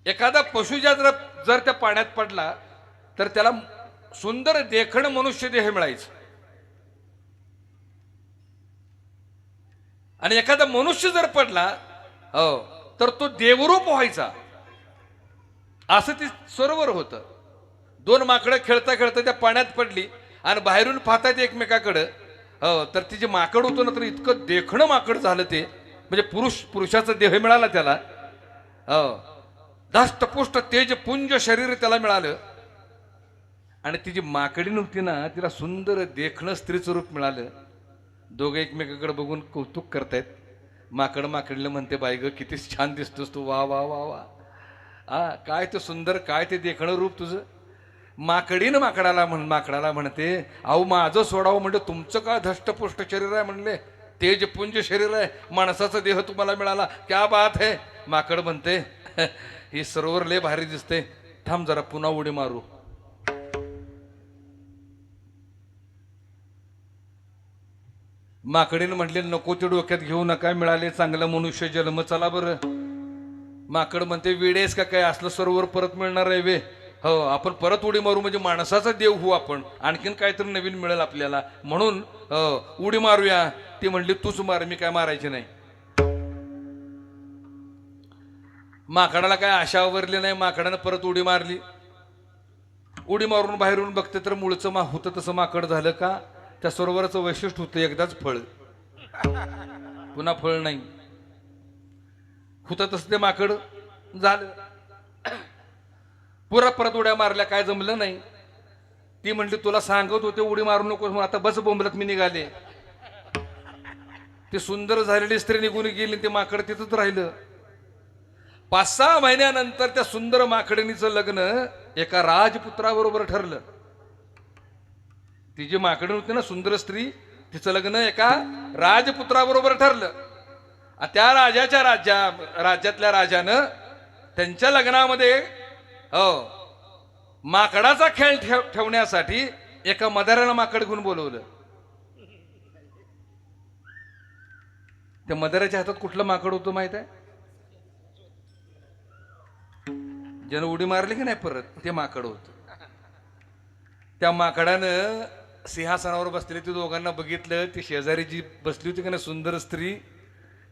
एखादा पशु जर त्या पाण्यात पडला तर त्याला सुंदर देखण मनुष्य देह मिळायचं, आणि एखादा मनुष्य जर पडला, हो, तर तो देवरूप व्हायचा. असं ते सरोवर होतं. 2 माकडं खेळता खेळता त्या पाण्यात पडली, आणि बाहेरून पाहतात एकमेकाकडं. हो, तर ती जे माकड होतं ना, तर इतकं देखणं माकड झालं ते, म्हणजे पुरुषाचा देह मिळाला त्याला. हो, धष्टपुष्ट तेज पुंज शरीर त्याला मिळालं. आणि ती जी माकडी नव्हती ना, तिला सुंदर देखणं स्त्रीचं रूप मिळालं. दोघं एकमेकाकडे बघून कौतुक करतायत. माकड माकडीला म्हणते, बाई ग, किती छान दिसतोस तू, वा वा वा वा, काय ते सुंदर, काय ते देखणं रूप तुझं. माकडीनं माकडाला म्हणते, अहो माझं सोडावं, म्हणजे तुमचं काय धष्टपुष्ट शरीर आहे, म्हणले तेजपुंज शरीर आहे, माणसाचा देह तुम्हाला मिळाला, क्या बात है. माकड म्हणते, ही सरोवर लय भारी दिसते, थांब जरा पुन्हा उडी मारू. माकडीनं म्हटले, नको ते डोक्यात घेऊ नका, मिळाले चांगलं मनुष्य जन्म, चला बरं. माकड म्हणते, वेडेस का काय, असलं सरोवर परत मिळणार आहे वे? हो, आपण परत उडी मारू, म्हणजे माणसाचा देव होऊ आपण, आणखीन काहीतरी नवीन मिळेल आपल्याला, म्हणून उडी मारूया. ती म्हणली, तूच मार, मी काय मारायची नाही. माकडाला काय आशा आवरली नाही. माकडानं परत उडी मारली. उडी मारून बाहेरून बघते तर मूळचं होतं तसं माकड झालं. का? त्या सरोवराचं वैशिष्ट्य होतं, एकदाच फळ, पुन्हा फळ नाही. होतं तसं ते माकड झालं. परत उड्या मारल्या, काय जमलं नाही. ती म्हणली, तुला सांगत होते उडी मारू नको, आता बस बोंबलत मी निघाले. ती सुंदर झालेली स्त्री निघून गेली, ते माकड तिथंच राहिलं. 5-6 महिन्यानंतर त्या सुंदर माकडणीचं लग्न एका राजपुत्राबरोबर ठरलं. ती जी माकडण होती ना, सुंदर स्त्री, तिचं लग्न एका राजपुत्राबरोबर ठरलं. त्या राज्यातल्या राजानं त्यांच्या लग्नामध्ये माकडाचा खेळ ठेवण्यासाठी एका मदाराला माकड घेऊन बोलवलं. त्या मदाराच्या हातात कुठलं माकड होतं माहित आहे? ज्यानं उडी मारली की नाही परत, ते माकड होतं. त्या माकडानं सिंहासनावर बसलेली ती दोघांना बघितलं. ती शेजारी जी बसली होती का नाही सुंदर स्त्री,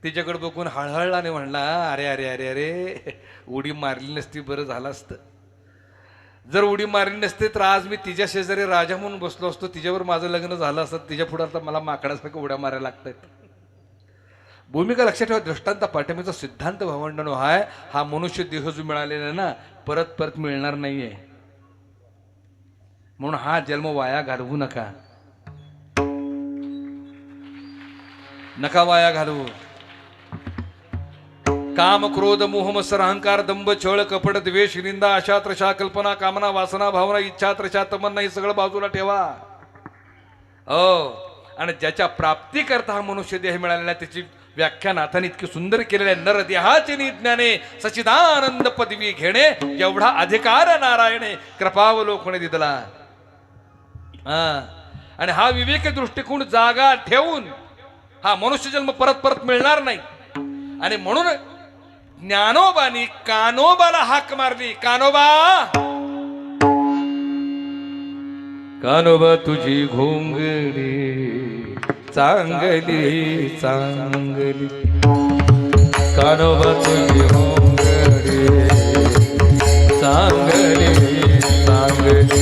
तिच्याकडे बघून हळहळला आणि म्हणला, अरे अरे अरे अरे, उडी मारली नसती बरं झालं असतं. जर उडी मारली नसते तर आज मी तिच्या शेजारी राजा म्हणून बसलो असतो, तिच्यावर माझं लग्न झालं असतं. तिच्या पुढे आता मला माकडासारखं उड्या मारायला लागतात. भूमिका लक्षात ठेवा. दृष्टांत पाठिंबाचा सिद्धांत भावंडानो हाय, हा मनुष्य देह जो मिळालेला ना, परत मिळणार नाहीये. म्हणून हा जन्म वाया घालवू नका, नका वाया घालवू. काम क्रोध मोह मत्सर अहंकार दंभ छळ कपट द्वेष निंदा अशा त्रशा कल्पना कामना वासना भावना इच्छा त्रशा तमन्ना हे सगळं बाजूला ठेवा. आणि ज्याच्या प्राप्ती करता हा मनुष्य देह मिळालेला त्याची व्याख्या नाथाने इतकी सुंदर केलेली आहे. नर देहाचे निज्ञाने सचिदानंद पदवी घेणे एवढा अधिकार नारायणे कृपावलोकने दिला. आणि हा विवेक दृष्टिकोन जागा ठेवून हा मनुष्य जन्म परत परत मिळणार नाही. आणि म्हणून ज्ञानोबानी कानोबाला हाक मारली. कानोबा, कानोबा तुझी घोंगडी चांगली चांगली, कानोबा तुझी घोंगडी चांगली चांगली,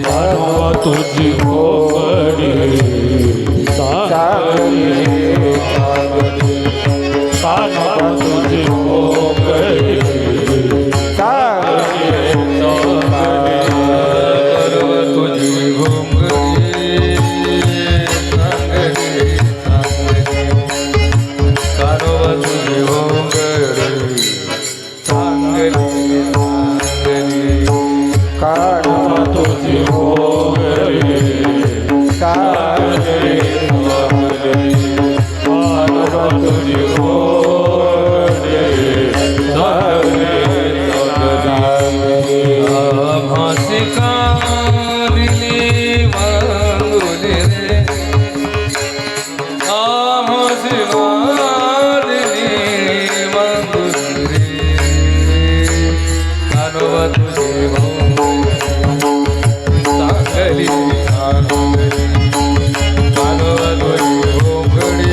कानोबा तुझी घोंगडी चांगली चांगली, कानोबा तुझी घोंगडी चांगली चांगली, तुझी घोंगडी चांगली चांगली, कानोबा तुझी घोंगडी चांगली चांगली, कानोबा तुझी घोंगडी चांगली कानोबा तुझी घोंगडी चांगली चांगली, भासिका दिली वांगुली रे, भासिका दिली वांगुली रे, कानोबा तुझी चांगली चांगली, कानोबा तुझी घोंगडी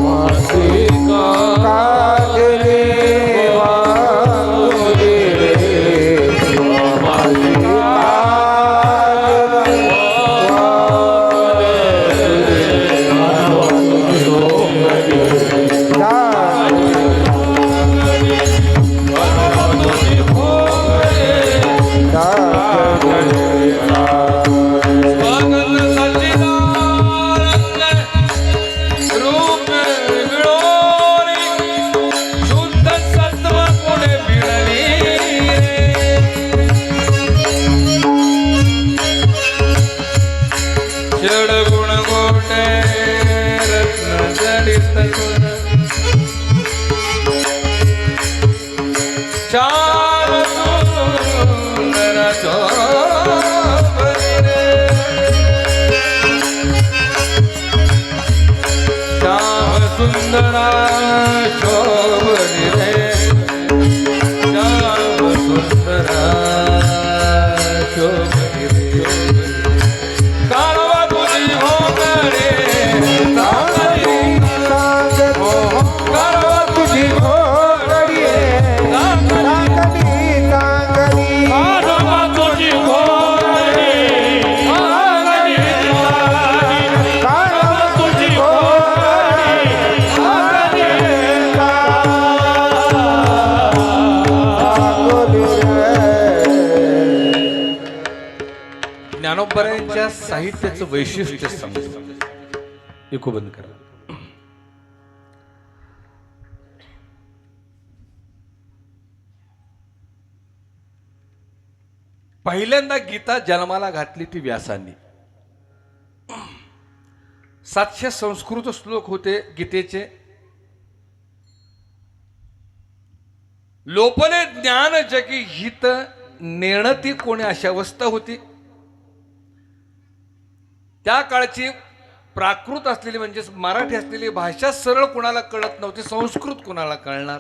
मासिका काजले वांगुली रे, मासिका रूप मिळोनी शुद्ध सत्व पुढे मिळाली, षड गुण गोटे रत्न जडित गुण, चार सुंदर शोभनी रे, श्याम सुंदरा शोभनी रे, श्याम सुंदरा शोभनी रे, कानोबा तुझी घोंगडी चांगली, कानोबा तुझी घोंगडी चांगली चांगली, कानोबा तुझी घोंगडी चांगली चांगली, कानोबा तुझी घोंगडी चांगली ज्ञानोबरायांच्या साहित्याचं वैशिष्ट्य समजून ऐकू बंद करा. पहिल्यांदा गीता जन्माला घातली ती व्यासांनी. 700 संस्कृत श्लोक होते गीतेचे. लोपले ज्ञान जगी हित नेणती कोणी अशी अवस्था होती. त्या काळची प्राकृत असलेली म्हणजेच मराठी असलेली भाषा सरळ कुणाला कळत नव्हती, संस्कृत कुणाला कळणार.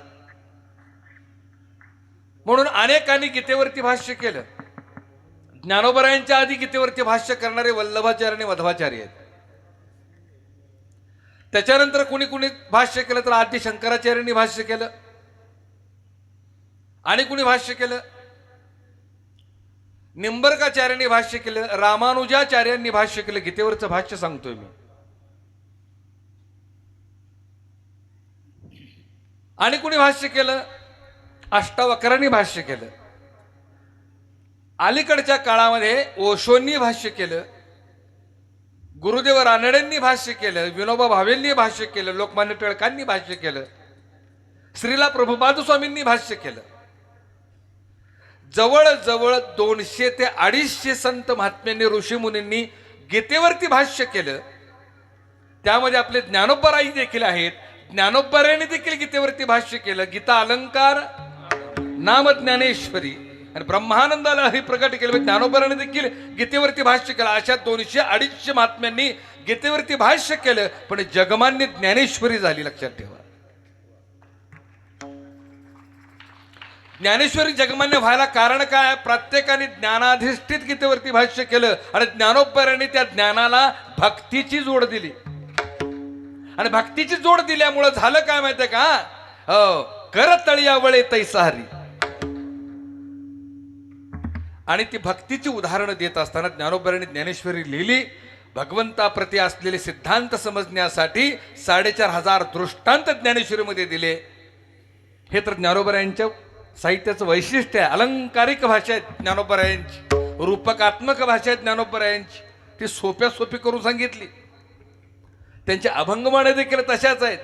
म्हणून अनेकांनी गीतेवरती भाष्य केलं. ज्ञानोबरायांच्या आधी गीतेवरती भाष्य करणारे वल्लभाचार्य आणि मध्वाचार्य आहेत. त्याच्यानंतर कुणी कुणी भाष्य केलं तर आद्य शंकराचार्यांनी भाष्य केलं आणि कुणी भाष्य केलं निंबर्काचार्यांनी भाष्य केलं, रामानुजाचार्यांनी भाष्य केलं. गीतेवरचं भाष्य सांगतोय मी. आणि कुणी भाष्य केलं अष्टावक्रांनी भाष्य केलं. अलीकडच्या काळामध्ये ओशोंनी भाष्य केलं, गुरुदेव रानडेंनी भाष्य केलं, विनोबा भावेंनी भाष्य केलं, लोकमान्य टिळकांनी भाष्य केलं, श्रीला प्रभुपाद स्वामींनी भाष्य केलं. जवळजवळ 200 ते 250 संत महात्म्यांनी ऋषीमुनींनी गीतेवरती भाष्य केलं. त्यामध्ये आपले ज्ञानोबराई देखील आहेत. ज्ञानोबरायांनी देखील गीतेवरती भाष्य केलं. गीता अलंकार, नाम ज्ञानेश्वरी आणि ब्रह्मानंदाला हे प्रकट केलं. ज्ञानोबराने देखील गीतेवरती भाष्य केलं. अशा 200-250 महात्म्यांनी गीतेवरती भाष्य केलं. पण जगमान्य ज्ञानेश्वरी झाली, लक्षात ठेवा. ज्ञानेश्वरी जगमान्य व्हायला कारण काय? प्रत्येकाने ज्ञानाधिष्ठित गीतेवरती भाष्य केलं आणि ज्ञानोबरांनी त्या ज्ञानाला भक्तीची जोड दिली. आणि भक्तीची जोड दिल्यामुळं झालं काय माहितीये का? कर तळियावळे तैसारी. आणि ती भक्तीची उदाहरणं देत असताना ज्ञानोबरांनी ज्ञानेश्वरी लिहिली. भगवंताप्रती असलेले सिद्धांत समजण्यासाठी 4500 दृष्टांत ज्ञानेश्वरीमध्ये दिले. हे तर ज्ञानोबरांच्या साहित्याचं वैशिष्ट्य आहे. अलंकारिक भाषा आहे ज्ञानोबरायांची, रूपकात्मक भाषा आहे ज्ञानोबरायांची. ती सोप्या सोपी करून सांगितली. त्यांचे अभंगमाने देखील तशाच आहेत.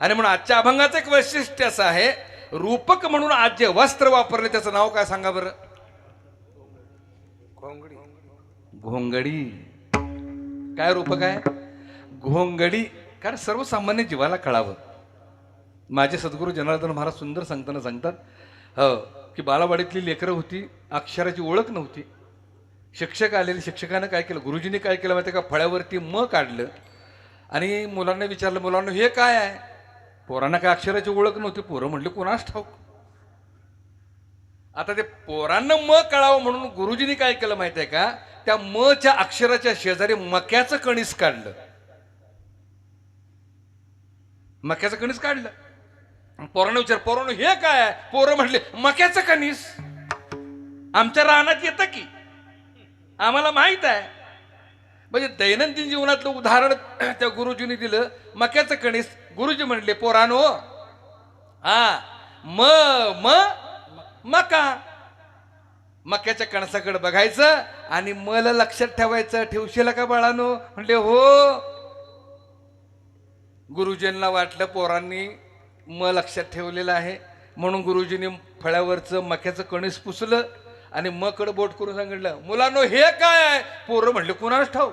आणि म्हणून आजच्या अभंगाचं एक वैशिष्ट्य असं आहे, रूपक म्हणून आज जे वस्त्र वापरले त्याचं नाव काय सांगा बरं? घोंगडी. काय रूपक आहे? घोंगडी. कारण सर्वसामान्य जीवाला कळावं. माझे सद्गुरू जनार्दन महाराज सुंदर सांगताना सांगतात की बालवाडीतली लेकरं होती, अक्षराची ओळख नव्हती. शिक्षक आलेले, शिक्षकानं काय केलं, गुरुजींनी काय केलं माहिती का? फळ्यावरती म काढलं आणि मुलांना विचारलं, मुलांना हे काय आहे? पोरांना काय अक्षराची ओळख नव्हती. पोरं म्हटले कोणास ठाऊक. आता ते पोरांना म कळावं म्हणून गुरुजींनी काय केलं माहिती आहे का? त्या म च्या अक्षराच्या शेजारी मक्याचं कणीस काढलं. मक्याचं कणीस काढलं. पोरांना विचार, पोरांनो हे काय आहे? पोरं म्हटले मक्याचं कणीस. आमच्या रानात येतं की, आम्हाला माहित आहे. म्हणजे दैनंदिन जीवनातलं उदाहरण त्या गुरुजींनी दिलं. मक्याचं कणीस. गुरुजी म्हणले पोरानो, हा म म मका. मक्याच्या कणसाकडे बघायचं आणि मला लक्षात ठेवायचं. ठेवशील का बाळानो? म्हणले हो. गुरुजींना वाटलं पोरांनी म लक्षात ठेवलेलं आहे म्हणून गुरुजींनी फळ्यावरचं मक्याचं कणीस पुसलं आणि म कडे बोट करून सांगितलं, मुलांनो हे काय आहे? पोरं म्हटले कुणाच ठाऊ.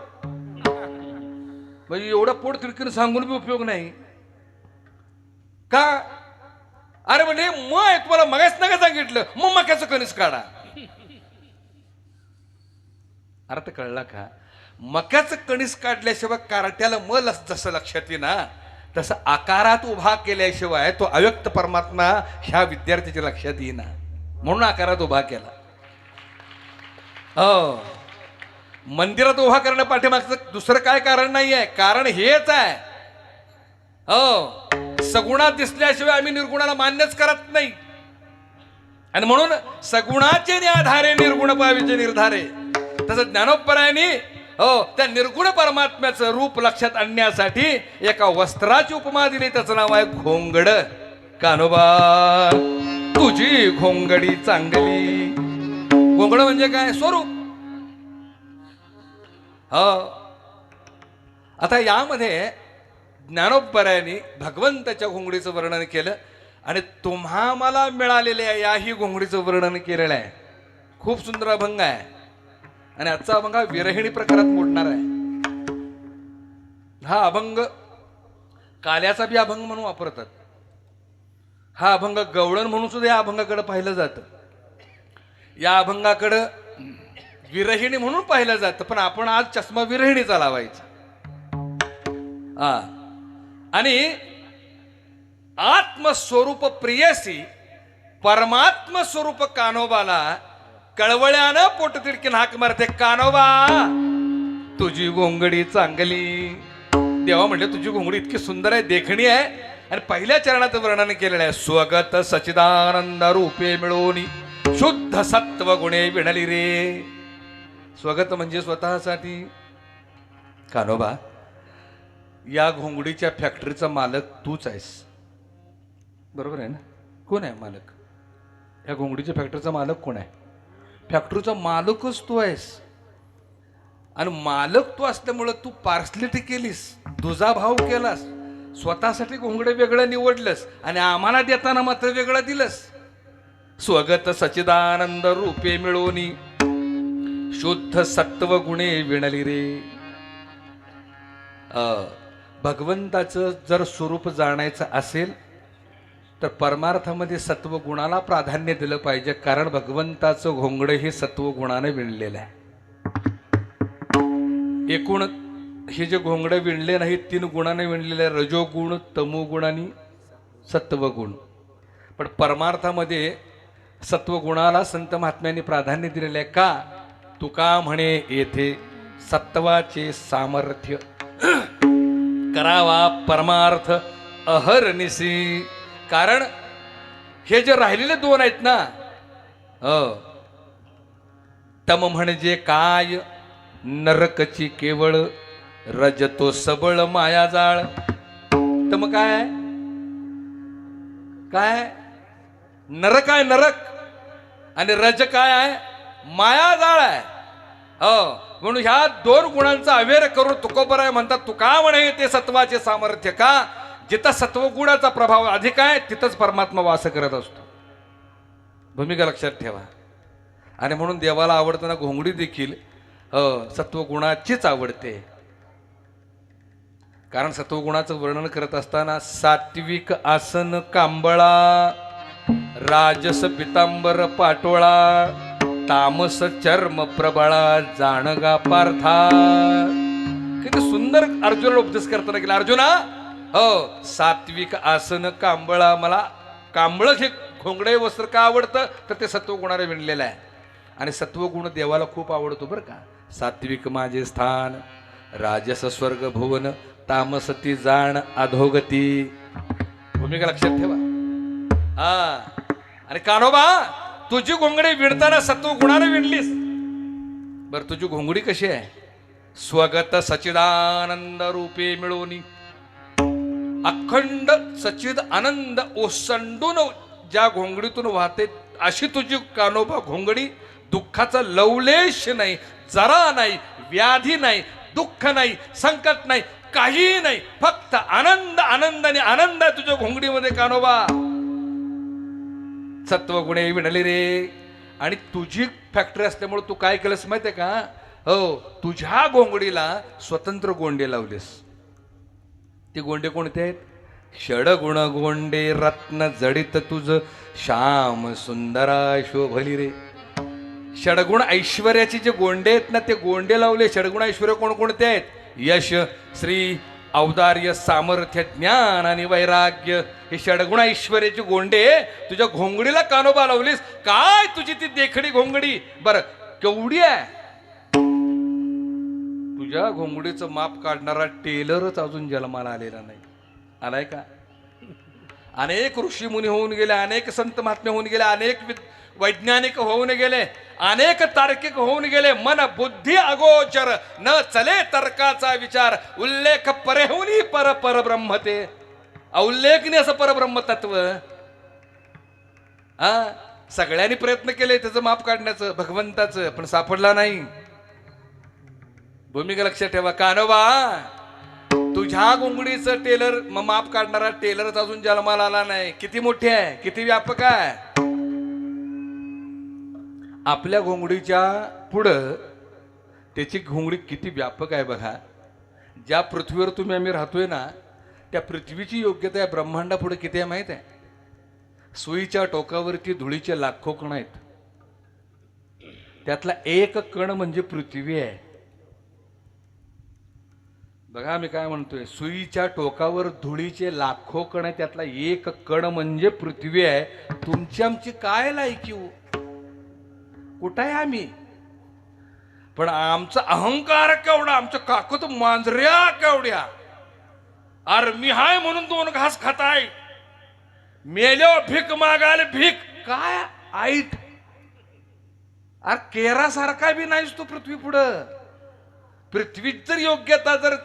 म्हणजे एवढा पोट तिडकीनं सांगून बी उपयोग नाही का? अरे म्हणजे म आहे, तुम्हाला मगाच नका सांगितलं. मग मक्याचं कणीस काढा. अर्थ कळला का? मक्याचं कणीस काढल्याशिवाय कार्ट्याला म जसं लक्षात येईना तसं आकारात उभा केल्याशिवाय तो अव्यक्त परमात्मा ह्या विद्यार्थ्याच्या लक्षात येईना. म्हणून आकारात उभा केला. हो, मंदिरात उभा करण्या पाठीमागचं दुसरं काय कारण नाही आहे. कारण हेच आहे, हो, सगुणात दिसल्याशिवाय आम्ही निर्गुणाला मान्यच करत नाही. आणि म्हणून सगुणाचे आधारे निर्गुण पावीचे निर्धारे. तसं ज्ञानोबरायांनी हो त्या निर्गुण परमात्म्याचं रूप लक्षात आणण्यासाठी एका वस्त्राची उपमा दिली. त्याचं नाव आहे घोंगड. कान्होबा तुझी घोंगडी चांगली. घोंगड म्हणजे काय? स्वरूप. हो, आता यामध्ये ज्ञानोबरायांनी भगवंताच्या घोंगडीचं वर्णन केलं आणि तुम्हा मला मिळालेल्या याही घोंगडीचं वर्णन केलेलं आहे. खूप सुंदर अभंग आहे. आणि आजचा अभंग हा विरहिणी प्रकारात मोडणार आहे. हा अभंग काल्याचा बी अभंग म्हणून वापरतात. हा अभंग गवळण म्हणून सुद्धा या अभंगाकडे पाहिलं जातं. या अभंगाकडं विरहिणी म्हणून पाहिलं जातं. पण आपण आज चष्मा विरहिणीचा लावायचा. आणि आत्मस्वरूप प्रियसी परमात्म स्वरूप कान्होबाला कळवळ्यानं पोट तिडकीन हाक मारते. कान्होबा तुझी घोंगडी चांगली. देवा म्हटले तुझी घोंगडी इतकी सुंदर आहे, देखणी आहे. आणि पहिल्या चरणाचं वर्णन केलेलं आहे. स्वगत सचिदानंद रूपे मिळवणी शुद्ध सत्व गुणे विणली रे. स्वगत म्हणजे स्वतःसाठी. कान्होबा या घोंगडीच्या फॅक्टरीचा मालक तूच आहेस, बरोबर आहे ना? कोण आहे मालक? या घोंगडीच्या फॅक्टरीचा मालक कोण आहे? फॅक्टरीचा मालकच तू आहेस. आणि मालक तू असल्यामुळं तू पार्सलिटी केलीस, दुजा भाव केलास, स्वतःसाठी घोंगडे वेगळं निवडलंस आणि आम्हाला देताना मात्र वेगळं दिलंस. स्वगत सच्चिदानंद रूपे मिळवणी शुद्ध सत्व गुणे विणली रे. भगवंताचं जर स्वरूप जाणायचं असेल तर परमार्थामध्ये सत्व गुणाला प्राधान्य दिलं पाहिजे, कारण भगवंताचं घोंगडं हे सत्व गुणाने विणलेलं आहे. एकूण हे जे घोंगडे विणले नाही 3 गुणाने विणलेले, रजोगुण, तमोगुण आणि सत्वगुण. पण परमार्थामध्ये सत्वगुणाला संत महात्म्यांनी प्राधान्य दिलेले आहे. का? तुका म्हणे येथे सत्वाचे सामर्थ्य करावा परमार्थ अहर्निशी. कारण हे जे राहिलेले 2 आहेत ना, तम म्हणजे काय, नरकची केवळ रजतो सबळ मायाजाळ. तम काय काय? नरक आहे, नरक. आणि रज काय आहे? मायाजाळ आहे. म्हणून ह्या 2 गुणांचा अवेर करून तुकोबराय म्हणतात, तुका म्हणे ते सत्वाचे सामर्थ्य. का? जिथं सत्वगुणाचा प्रभाव अधिक आहे तिथंच परमात्मा वास करत असतो. भूमिका लक्षात ठेवा. आणि म्हणून देवाला आवडताना घोंगडी देखील सत्वगुणाचीच आवडते. कारण सत्वगुणाचं वर्णन करत असताना सात्विक आसन कांबळा, राजस पितांबर पाटोळा, तामस चर्म प्रबळा जाणगा पार्था. किती सुंदर अर्जुनाला उपदेश करताना गेला. अर्जुना, सात्विक आसन कांबळा. मला कांबळ हे घोंगडे वस्त्र का आवडतं तर ते सत्वगुणाने विणलेलं आहे. आणि सत्वगुण देवाला खूप आवडतो बरं का. सात्विक माझे स्थान, राजस स्वर्ग भुवन, तामसती जाण अधोगती. भूमिका लक्षात ठेवा. आणि कान्होबा, तुझी घोंगडी विणताना सत्वगुणाने विणलीस. बर, तुझी घोंगडी कशी आहे? स्वगत सच्चिदानंद रूपे मिळवणी. अखंड सच्चिद आनंद ओसंडून ज्या घोंगडीतून वाहते अशी तुझी कान्होबा घोंगडी. दुःखाचा लवलेश नाही, जरा नाही, व्याधी नाही, दुःख नाही, संकट नाही, काही नाही, फक्त आनंद आनंद आणि आनंद आहे तुझ्या घोंगडीमध्ये कान्होबा. सत्वगुणे विणले रे. आणि तुझी फॅक्टरी असल्यामुळे तू काय केलंस माहितीये का? तुझ्या घोंगडीला स्वतंत्र गोंडे लावलेस. ते गोंडे कोणते आहेत? षडगुण गोंडे रत्न जडित तुझ श्याम सुंदरा शोभली रे. षडगुण ऐश्वर्याचे जे गोंडे आहेत ना, ते गोंडे लावले. षडगुण ऐश्वर्य कोणकोणते आहेत? यश, श्री, औदार्य, सामर्थ्य, ज्ञान आणि वैराग्य. हे षडगुण ऐश्वर्याचे गोंडे तुझ्या घोंगडीला कान्होबा लावलीस. काय तुझी ती देखणी घोंगडी बर केवढी आहे? तुझ्या घोंगडीचं माप काढणारा टेलरच अजून जन्माला आलेला नाही. आलाय का? अनेक ऋषी मुनी होऊन गेले, अनेक संत महात्मे होऊन गेले, अनेक वैज्ञानिक होऊन गेले, अनेक तार्किक होऊन गेले. मन बुद्धी अगोचर न चले तर्काचा विचार. उल्लेख परेहुनी पर परब्रह्म. ते अउल्लेखनीय असं परब्रह्म तत्व. सगळ्यांनी प्रयत्न केले त्याचं माप काढण्याचं भगवंताचं, पण सापडला नाही. भूमिका लक्षात ठेवा. कान्होबा, तुझ्या घोंगडीचं टेलर माप काढणारा टेलरच अजून जन्माला आला नाही. किती मोठी आहे, किती व्यापक आहे. आपल्या घोंगडीच्या पुढं त्याची घोंगडी किती व्यापक आहे बघा. ज्या पृथ्वीवर तुम्ही आम्ही राहतोय ना, त्या पृथ्वीची योग्यता या ब्रह्मांडा पुढे किती आहे माहित आहे? सुईच्या टोकावरती धुळीचे लाखो कण आहेत. त्यातला एक कण म्हणजे पृथ्वी आहे. बघा मी काय म्हणतोय, सुईच्या टोकावर धुळीचे लाखो कण आहे, त्यातला एक कण म्हणजे पृथ्वी आहे. तुमची आमची काय लायकी हो? कुठं आहे आम्ही? पण आमचा अहंकार केवढा, आमचं काकूत मांजऱ्या केवढ्या. अरे मी हाय म्हणून 2 घास खाताय, मेल्यावर भीक मागायला भीक काय आईट. अरे केरासारखा बी नाहीस तू पृथ्वी पुढं. पृथ्वीत जर योग्यता जर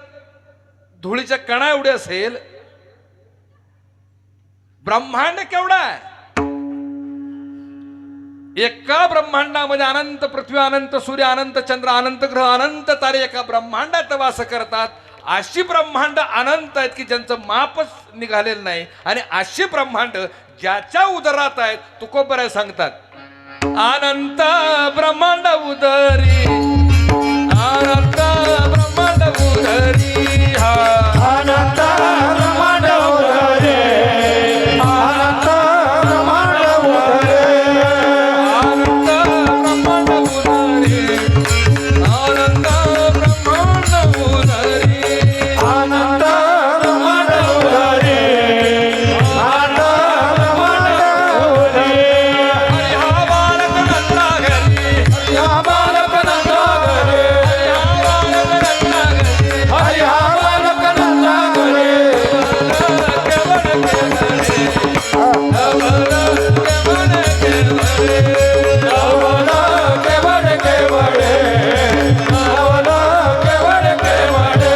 धुळीच्या कणा एवढी असेल, ब्रह्मांड केवढा आहे? एका ब्रह्मांडामध्ये अनंत पृथ्वी, अनंत सूर्य, अनंत चंद्र, अनंत ग्रह, अनंत तारे एका ब्रह्मांडात वास करतात. अशी ब्रह्मांड अनंत आहेत की ज्यांचं मापच निघालेलं नाही. आणि अशी ब्रह्मांड ज्याच्या उदरात आहेत तुकोबराय सांगतात, अनंत ब्रह्मांड उदरी, अनंत ब्रह्मांड उदरी. हा अनंत ब्रह्मांड उदरे, अनंत ब्रह्मांड उदरे, अनंत ब्रह्मांड उदरी, अनंत ब्रह्मांड उदरी. अनंत ब्रह्मांड उदरे, अनंत ब्रह्मांड उदरे. हरी हा बालक नंदा घरी, या बालक नंदा घरे, हरी हा बालक नंदा घरी. हरी हा बालक नंदा घरे. नवला केवळ केवळे, नवला केवळ केवळे.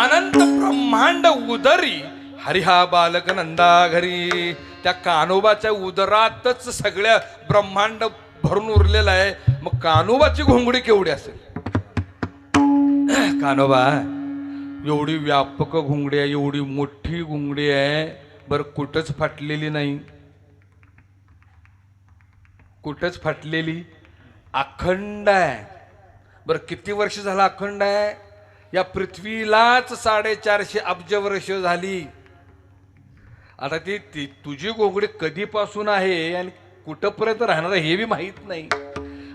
अनंत ब्रह्मांड उदरी हरिहा बालक नंदा घरी. त्या कान्होबाच्या उदरातच सगळ्या ब्रह्मांड भरून उरलेलं आहे. मग कान्होबाची घोंगडी केवढी असेल? कान्होबा एवढी व्यापक घोंगडी आहे, एवढी मोठी घोंगडी आहे, बरं कुठंच फाटलेली नाही. कुठंच फाटलेली, अखंड आहे. बरं किती वर्ष झालं अखंड आहे? या पृथ्वीलाच 450 अब्ज वर्ष झाली. आता ती तुझी घोंगडी कधीपासून आहे आणि कुठंपर्यंत राहणार हे बी माहीत नाही.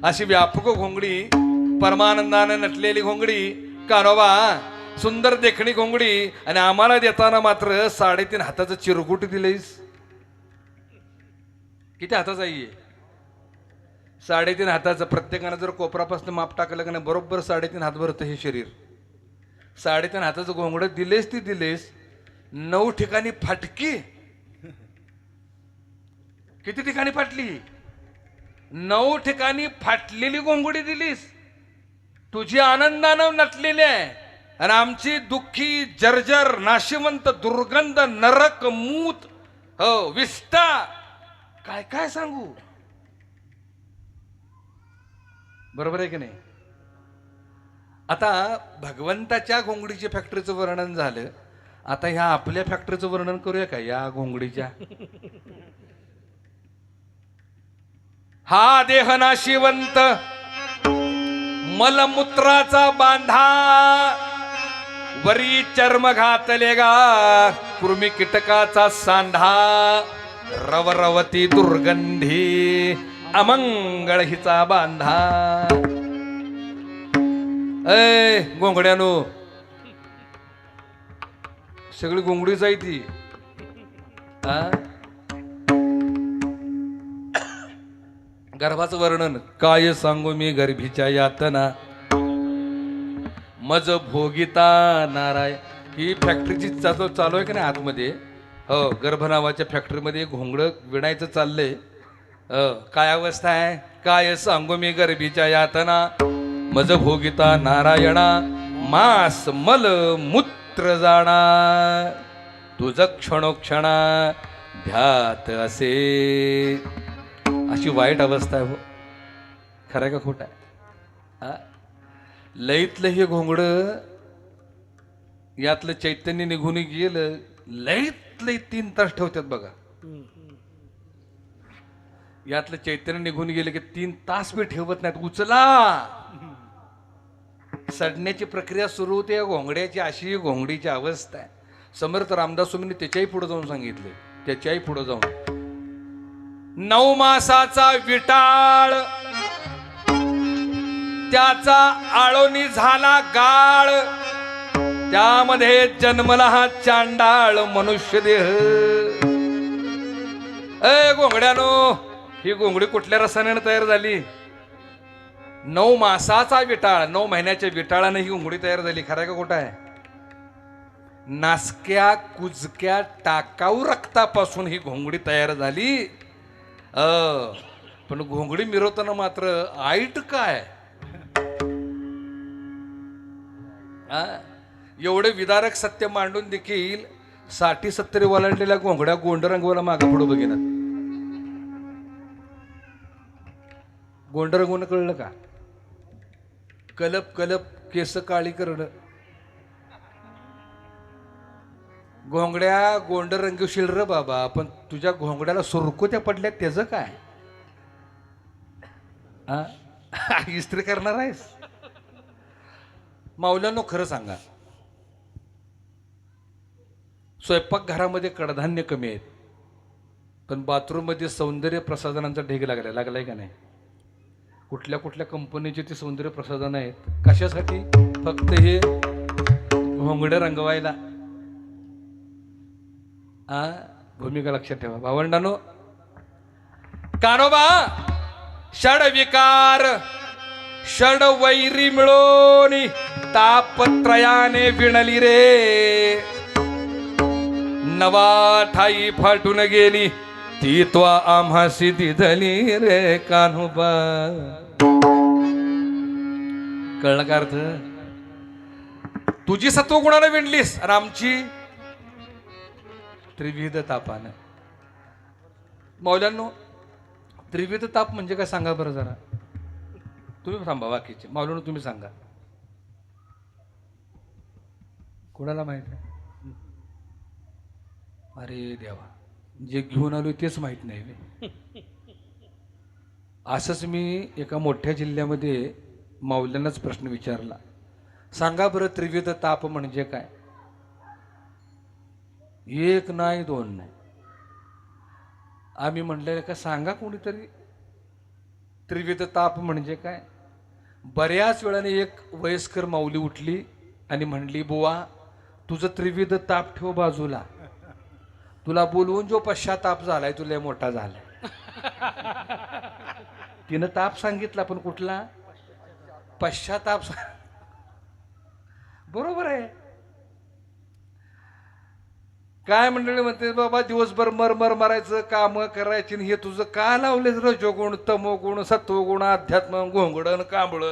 अशी व्यापक घोंगडी, परमानंदानं नटलेली घोंगडी. कान्होबा सुंदर देखणी घोंगडी, आणि आम्हाला देताना मात्र 3.5 हाताचं चिरकुट दिलंयस. किती हाताचं आहे? 3.5 हाताचं. प्रत्येकानं जर कोपरापासून माप टाकलं का नाही बरोबर 3.5 हात भरतं हे शरीर. 3.5 हाताचं घोंगडं दिलेस ती दिलेस. 9 ठिकाणी फाटकी. किती ठिकाणी फाटली? 9 ठिकाणी फाटलेली घोंगडी दिलीस. तुझी आनंदानं नटलेली आहे आणि आमची दुःखी, जर्जर, नाशिवंत, दुर्गंध, नरक, मूत, हो विष्टा, काय काय सांगू. बरोबर आहे की नाही? आता भगवंताच्या घोंगडीच्या फॅक्टरीचं वर्णन झालं. आता ह्या आपल्या फॅक्टरीचं वर्णन करूया का या घोंगडीच्या? हा देह नाशिवंत, मलमूत्राचा बांधा, वरी चर्म घातले गा, कृमी कीटकाचा सांधा, रवरवती दुर्गंधी, अमंगळ हिचा बांधा. ए घोंगड्यानो, सगळी घोंगडीच आहे ती. गर्भाचं वर्णन काय सांगू मी गर्भीच्या यातना, मज भोगिता नाराय. ही फॅक्टरीची चालू आहे की नाही आतमध्ये? हो, गर्भ नावाच्या फॅक्टरीमध्ये घोंगडं विणायचं चाललंय. काय अवस्था आहे? काय सांगू मी गर्भीच्या यातना, मज भोगिता नारायणा, मास मल मूत्र जाणा, तुझ क्षणोक्षणा ध्यात असे. अशी वाईट अवस्था आहे हो. खरं का खोट आहे? लईतलं हे घोंगडं, यातलं चैतन्य निघून गेलं, लईत लई 3 तास ठेवतात बघा. यातलं चैतन्य निघून गेलं की 3 तास बी ठेवत नाहीत. उचला, सडण्याची प्रक्रिया सुरू होते घोंगड्याची. अशी घोंगडीची अवस्था आहे. समर्थ रामदास स्वामींनी त्याच्याही पुढे जाऊन सांगितले. त्याच्याही पुढे जाऊन 9 मासाचा विटाळ, त्याचा आळोनी झाला गाळ, त्यामध्ये जन्मला हा चांडाळ मनुष्य देह. ए घोंगड्यानो, ही घोंगडी कुठल्या रसायनाने तयार झाली? 9 मासाचा विटाळ, 9 महिन्याच्या विटाळाने ही घोंगडी तयार झाली. खरं का खोटं आहे? नासक्या कुजक्या टाकाऊ रक्तापासून ही घोंगडी तयार झाली. पण घोंगडी मिरवताना मात्र आईट काय. एवढे विदारक सत्य मांडून देखील 60-70 वलांडलेल्या घोंगड्या गोंड रंगवायला मागं पुढं बघिनात. गोंड रंगवणं कळलं का? कलप कलप केस काळी करणं. घोंगड्या गोंड रंगवशील र बाबा, पण तुझ्या घोंगड्याला सुरकुत्या पडल्या त्याचं काय? हा इस्त्री करणार आहेस? माऊल्यांनो खरं सांगा, स्वयंपाकघरामध्ये कडधान्य कमी आहेत, पण बाथरूममध्ये सौंदर्य प्रसाधनांचा ढेग लागलाय का नाही? कुठल्या कुठल्या कंपनीचे ते सौंदर्य प्रसाधन आहेत. कशासाठी? फक्त हे घोंगडे रंगवायला. भूमिका लक्षात ठेवा भावंडांनो. कानोबा षड विकार षड वैरी मिळून तापत्रयाने विणली रे. नवा ठाई फाटून गेली ती त्वा आम्हासी दिधली रे कान्होबा. कळलं का अर्थ? तुझी सत्वगुणाने विणलीस आणि आमची त्रिविध तापानं. मौल्यांनो त्रिविध ताप म्हणजे काय सांगा बरं जरा. तुम्ही थांबा बाकीचे मौल्यांनो तुम्ही सांगा. कोणाला माहित आहे? अरे देवा, जे घेऊन आलो तेच माहित नाही. असंच मी एका मोठ्या जिल्ह्यामध्ये माऊल्यांनाच प्रश्न विचारला, सांगा बरं त्रिविध ताप म्हणजे काय? एक नाही दोन नाही, आम्ही म्हणलेलं का सांगा कोणीतरी त्रिविध ताप म्हणजे काय. बऱ्याच वेळाने एक वयस्कर माऊली उठली आणि म्हणली, बुवा तुझं त्रिविध ताप ठेव बाजूला, तुला बोलवून जो पश्चाताप झालाय तुला मोठा झालाय. तिनं ताप सांगितला पण कुठला? पश्चाताप. बरोबर आहे. काय मंडळी म्हणते, बाबा दिवसभर मर मरायचं, काम करायची, हे तुझं का लावलेच? रजोगुण तमोगुण सत्वगुण अध्यात्म घोंगडण कांबळ.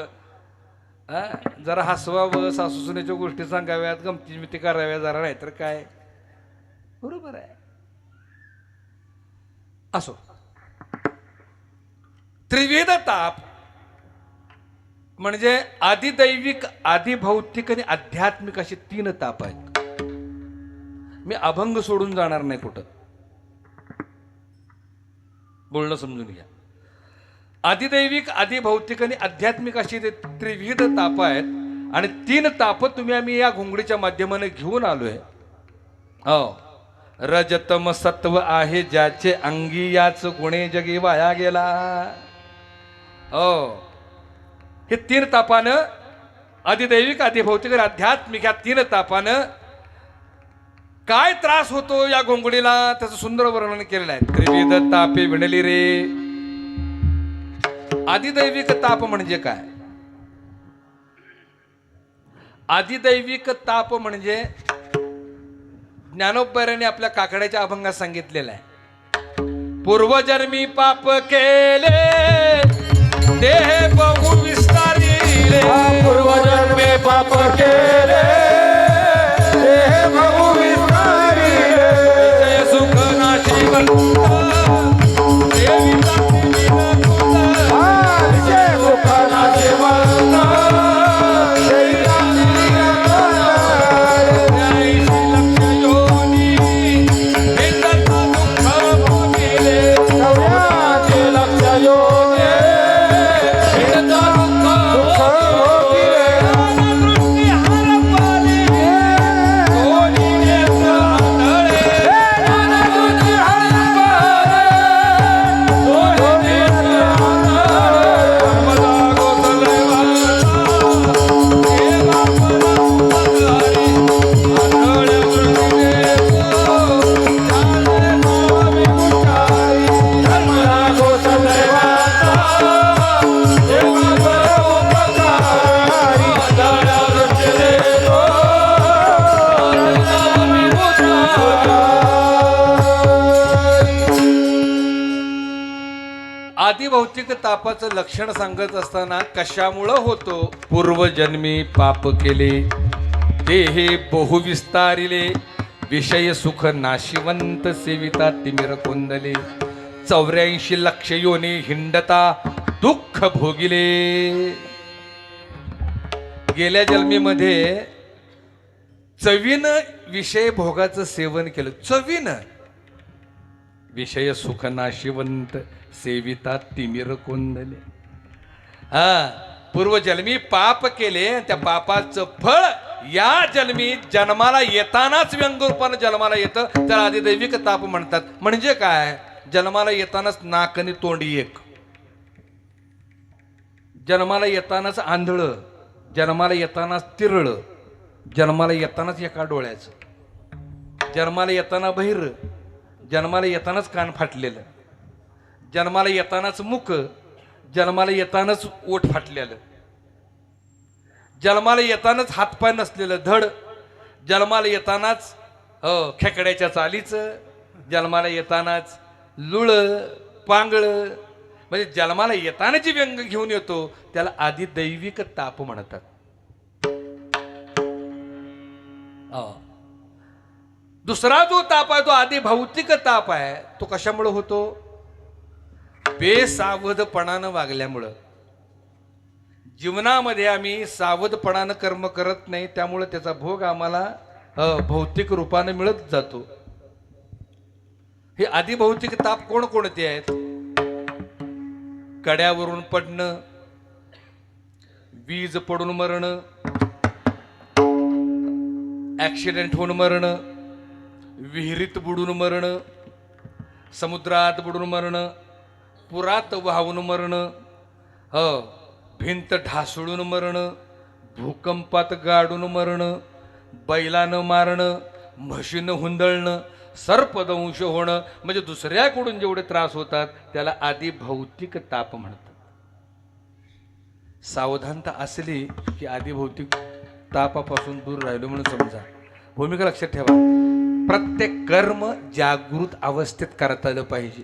जरा हसवावं, सासूसुनेच्या गोष्टी सांगाव्यात, गमती मिती कराव्या जरा, नाहीतर काय. बरोबर आहे. असो, त्रिविध ताप म्हणजे आदिदैविक, आदिभौतिक आणि आध्यात्मिक असे 3 ताप आहेत. मी अभंग सोडून जाणार नाही कुठं, बोलणं समजून घ्या. आदिदैविक, आदिभौतिक आणि आध्यात्मिक अशी ते त्रिविध ताप आहेत. आणि 3 ताप आम्ही या घोंगडीच्या माध्यमाने घेऊन आलोय. हो, रजतम सत्व आहे ज्याचे अंगी, याच गुणे जगी वाया गेला. हो, हे 3 तापानं, आदिदैविक, आदिभौतिक आणि आध्यात्मिक, या 3 तापानं काय त्रास होतो या घोंगडीला त्याचं सुंदर वर्णन केलेलं आहे. त्रिविध तापे विणली रे. आदिदैविक ताप म्हणजे काय? आदिदैविक ताप म्हणजे ज्ञानोबरायांनी आपल्या काकड्याच्या अभंगात सांगितलेलं आहे. पूर्वजन्मी पाप केले देह बहु विस्तारिले. पूर्वजन्मे पाप केले देह बहु विस्तारिले. जय सुख नाशी जय सुख नाशी आदिभौतिक तापाचं लक्षण सांगत असताना कशामुळं होतो? पूर्वजन्मी पाप केले देहे बहुविस्तारिले. विषय सुख नाशिवंत सेविता तिमिर कुंदले 84 लक्ष योनी हिंडता दुःख भोगिले. गेल्या जन्मीमध्ये चवीनं विषय भोगाचं सेवन केलं. चवीनं विषय सुख नाशिवंत सेविता तिमिर कुंदले. हा, पूर्वजन्मी पाप केले, त्या पापाचं फळ या जन्मी जन्माला येतानाच व्यंगरूपानं जन्माला येतं. त्याला अधिदैविक ताप म्हणतात. म्हणजे काय? जन्माला येतानाच नाक आणि तोंडी एक, जन्माला येतानाच आंधळ, जन्माला येतानाच तिरळ, जन्माला येतानाच एका डोळ्याचं, जन्माला येताना बहिर, जन्माला येतानाच कान फाटलेलं, जन्माला येतानाच मुख, जन्माला येतानाच ओठ फाटलेलं, जन्माला येतानाच हातपाय नसलेलं धड, जन्माला येतानाच खेकड्याच्या चालीचं, जन्माला येतानाच लुळ पांगळ. म्हणजे जन्माला येताना जी व्यंग घेऊन येतो त्याला आधी दैविक ताप म्हणतात. दुसरा जो ताप आहे तो आधी भौतिक ताप आहे. तो कशामुळे होतो? बेसावधपणानं वागल्यामुळं. जीवनामध्ये आम्ही सावधपणानं कर्म करत नाही, त्यामुळे त्याचा भोग आम्हाला भौतिक रूपाने मिळत जातो. हे आधी भौतिक ताप कोणकोणते आहेत? कड्यावरून पडणं, वीज पडून मरणं, ऍक्सिडेंट होऊन मरणं, विहिरीत बुडून मरणं, समुद्रात बुडून मरणं, पुरात वाहून मरणं, भिंत ढासळून मरणं, भूकंपात गाडून मरणं, बैलानं मारणं, म्हशीनं हुंदळणं, सर्पदंश होणं. म्हणजे दुसऱ्याकडून जेवढे त्रास होतात त्याला आधी भौतिक ताप म्हणतात. सावधानता असली की आधी भौतिक तापापासून दूर राहिलो म्हणून समजा. भूमिका लक्षात ठेवा, प्रत्येक कर्म जागृत अवस्थेत करता आलं पाहिजे.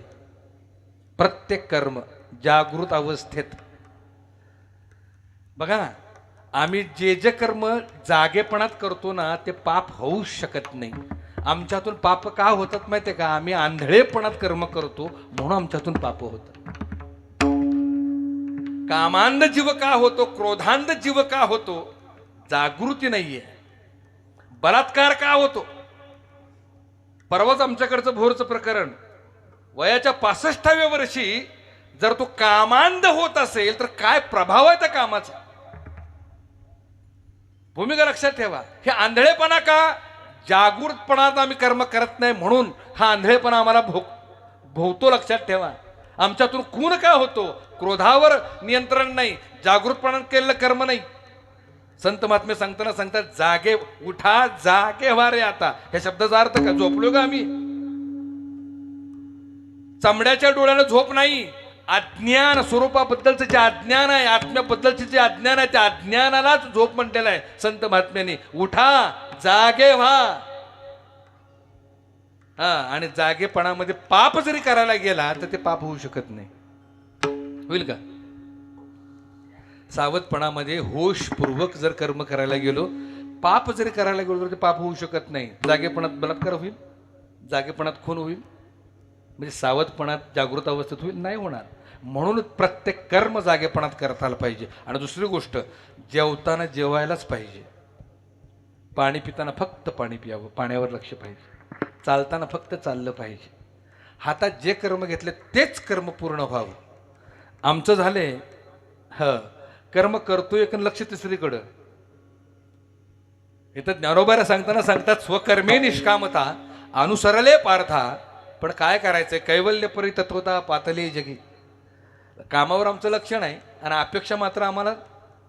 प्रत्येक कर्म जागृत अवस्थेत. बघा ना, आम्ही जे जे कर्म जागेपणात करतो ना ते पाप होऊ शकत नाही. आमच्यातून पाप का होतात माहितीये का? आम्ही आंधळेपणात कर्म करतो म्हणून आमच्यातून पाप होतात. कामांध जीव का होतो? क्रोधांध जीव का होतो? जागृती नाहीये. बलात्कार का होतो? परवाच आमच्याकडचं भोरचं प्रकरण. वयाच्या 65व्या वर्षी जर तो कामांध होत असेल तर काय प्रभाव आहे त्या कामाचा? भूमिका लक्षात ठेवा. हे आंधळेपणा का? जागृतपणात आम्ही कर्म करत नाही म्हणून हा आंधळेपणा आम्हाला भोवतो. लक्षात ठेवा. आमच्यातून खून का होतो? क्रोधावर नियंत्रण नाही, जागृतपणात केलेलं कर्म नाही. संत महात्मे सांगताना सांगतात, जागे उठा, जागे व्हा रे आता. या शब्दाचा अर्थ का? झोपलो का आम्ही? चमड्याच्या डोळ्यानं झोप नाही. अज्ञान स्वरूपाबद्दलचं जे अज्ञान आहे, आत्म्याबद्दलचे जे अज्ञान आहे, त्या अज्ञानालाच झोप म्हटलेलं आहे संत महात्म्याने. उठा, जागे व्हा. आणि जागेपणामध्ये पाप जरी करायला गेला तर ते पाप होऊ शकत नाही. होईल का? सावधपणामध्ये होशपूर्वक जर कर्म करायला गेलो, पाप जरी करायला गेलो तर ते पाप होऊ शकत नाही. जागेपणात बलात्कार होईल, जागेपणात खून होईल, म्हणजे सावधपणात जागृत अवस्थेत होईल नाही होणार. म्हणून प्रत्येक कर्म जागेपणात करता आलं पाहिजे. आणि दुसरी गोष्ट, जेवताना जेवायलाच पाहिजे. पाणी पिताना फक्त पाणी पियावं, पाण्यावर लक्ष पाहिजे. चालताना फक्त चाललं पाहिजे. हातात जे कर्म घेतले तेच कर्म पूर्ण व्हावं. आमचं झाले कर्म करतोय एक लक्ष तिसरीकडं. इथं ज्ञानोबाला सांगताना सांगतात, स्वकर्मे निष्कामता अनुसरले पार्था. पण काय करायचंय? कैवल्य परी तत्वता पातले जगी. कामावर आमचं लक्ष नाही आणि अपेक्षा मात्र आम्हाला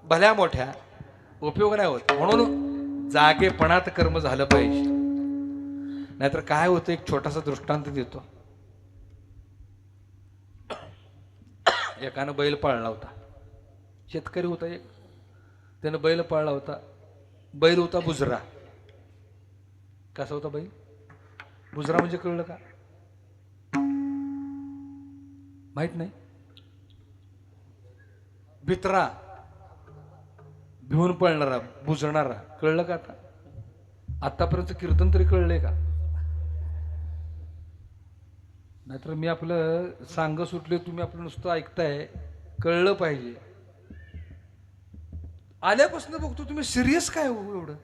भल्या मोठ्या, उपयोग नाही होत. म्हणून जागेपणात कर्म झालं पाहिजे. नाहीतर काय होतं, एक छोटासा दृष्टांत देतो. एकानं बैल पाळला होता. शेतकरी होता एक, त्यानं बैल पाळला होता. बैल होता बुजरा. कसा होता बैल? बुजरा म्हणजे कळलं का? माहित नाही? भित्रा, भिवून पळणारा, बुजणारा. कळलं का? आता आतापर्यंत कीर्तन तरी कळलंय का? नाहीतर मी आपलं सांग सुटले, तुम्ही आपलं नुसतं ऐकताय, कळलं पाहिजे. आल्यापासून बघतो तुम्ही सिरियस काय हो एवढं,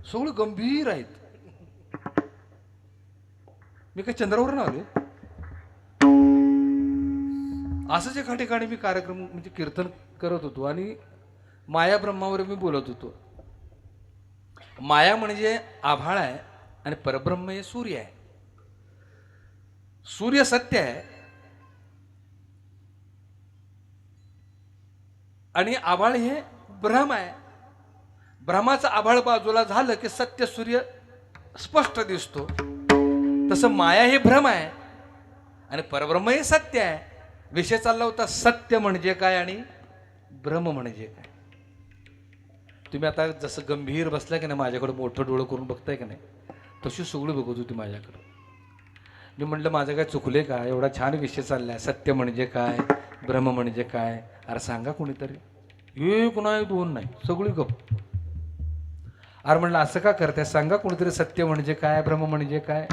सगळं गंभीर आहेत. मी काय चंद्रावरून आलोय? असंच एका ठिकाणी मी कार्यक्रम म्हणजे कीर्तन करत होतो आणि माया ब्रह्मावर मी बोलत होतो. माया म्हणजे आभाळ आहे आणि परब्रह्म हे सूर्य आहे. सूर्य सत्य आहे आणि आभाळ हे भ्रम आहे. भ्रमाचं आभाळ बाजूला झालं की सत्य सूर्य स्पष्ट दिसतो. तसं माया हे भ्रम आहे आणि परब्रह्म हे सत्य आहे. विषय चालला होता सत्य म्हणजे काय आणि भ्रम म्हणजे काय. तुम्ही आता जसं गंभीर बसलाय की नाही, माझ्याकडे मोठं डोळं करून बघताय की नाही, तशी सगळी बघत होती माझ्याकडे. मी म्हटलं माझं काय चुकले का, एवढा छान विषय चाललाय, सत्य म्हणजे काय, भ्रम म्हणजे काय, अरे सांगा कोणीतरी. एक नाही दोन नाही, सगळी गप. अरे म्हणलं असं का करताय, सांगा कोणीतरी सत्य म्हणजे काय, भ्रम म्हणजे काय.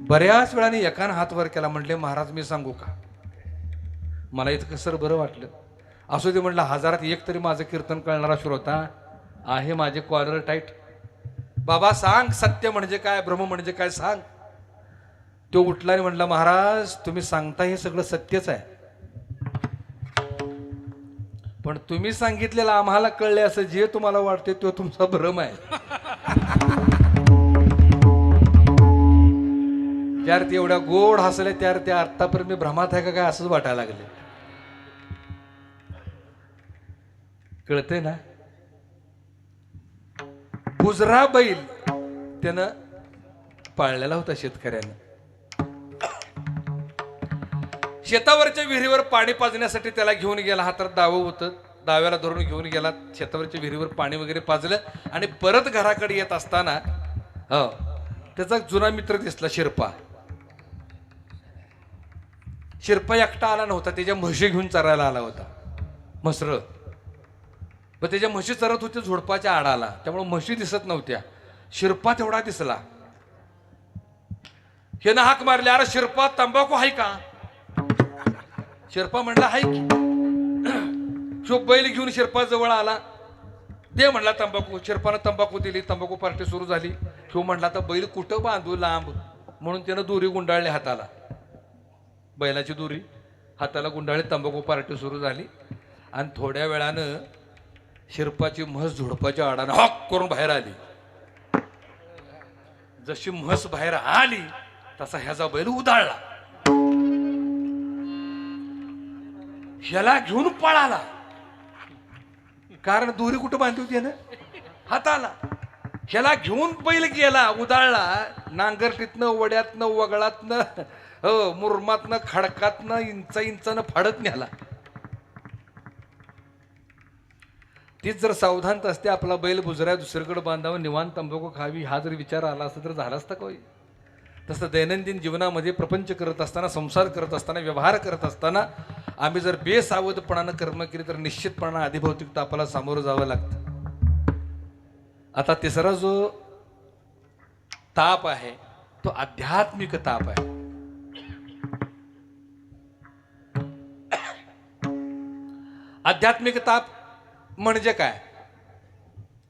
बऱ्याच वेळाने एकानं हात वर केला. म्हटले महाराज मी सांगू का. मला इतकं सर बरं वाटलं. असू दे म्हटलं, हजारात एक तरी माझं कीर्तन कळणारा श्रोता आहे, माझे कॉलर टाईट. बाबा सांग सत्य म्हणजे काय, भ्रम म्हणजे काय सांग. तो उठला आणि म्हटला महाराज तुम्ही सांगता हे सगळं सत्यच आहे, पण तुम्ही सांगितलेलं आम्हाला कळले असं जे तुम्हाला वाटते तो तुमचा भ्रम आहे. ज्यार ते एवढ्या गोड हसले त्यार ते आतापर्यंत मी भ्रमात आहे का काय असंच वाटायला लागले. कळतंय ना. बुजरा बैल त्यानं पाळलेला होता शेतकऱ्यानं. शेतावरच्या विहिरीवर पाणी पाजण्यासाठी त्याला घेऊन गेला. हातात दावं होतं, दाव्याला धरून घेऊन गेला. शेतावरच्या विहिरीवर पाणी वगैरे पाजलं आणि परत घराकडे येत असताना त्याचा जुना मित्र दिसला, शिरपा. शिरपा एकटा आला नव्हता, त्याच्या म्हशी घेऊन चरायला आला होता. म्हसरं पण त्याच्या म्हशी चरत होते झुडपाच्या आडाला, त्यामुळे म्हशी दिसत नव्हत्या. शिरपा तेवढा दिसला. हे ना हाक मारले, अरे शिरपा तंबाखू आहे का. शिरपा म्हणला हाय की. शो बैल घेऊन शिरपा जवळ आला. दे म्हणला तंबाखू. शिरपानं तंबाखू दिली. तंबाखू पार्टी सुरू झाली. शो म्हणला तर बैल कुठं बांधू लांब, म्हणून त्यानं दोरी गुंडाळली हाताला. बैलाची दोरी हाताला गुंडाळली. तंबाखू पार्टी सुरू झाली आणि थोड्या वेळानं शिरपाची म्हस झुडपाच्या आडानं हॉक करून बाहेर आली. जशी म्हस बाहेर आली तसा ह्याचा बैल उधाळला. ह्याला घेऊन पळाला, कारण दोरी कुठं बांधली होती ना हाताला. ह्याला घेऊन बैल गेला, उधाळला. नांगरटीतनं, वड्यातनं, वगळातनं, मुरमातनं, खडकातनं, इंचानं फाडत न्याला. तीच जर सावधानता असते, आपला बैल बुजऱ्या दुसरीकडे बांधावं, निवांत तंबाखू खावी, हा जर विचार आला असता तर झाला असता का. तसं दैनंदिन जीवनामध्ये प्रपंच करत असताना, संसार करत असताना, व्यवहार करत असताना आम्ही जर बेसावधपणानं कर्म केली तर निश्चितपणानं आधिभौतिक तापाला सामोरं जावं लागतं. आता तिसरा जो ताप आहे तो आध्यात्मिक ताप आहे. आध्यात्मिक ताप म्हणजे काय.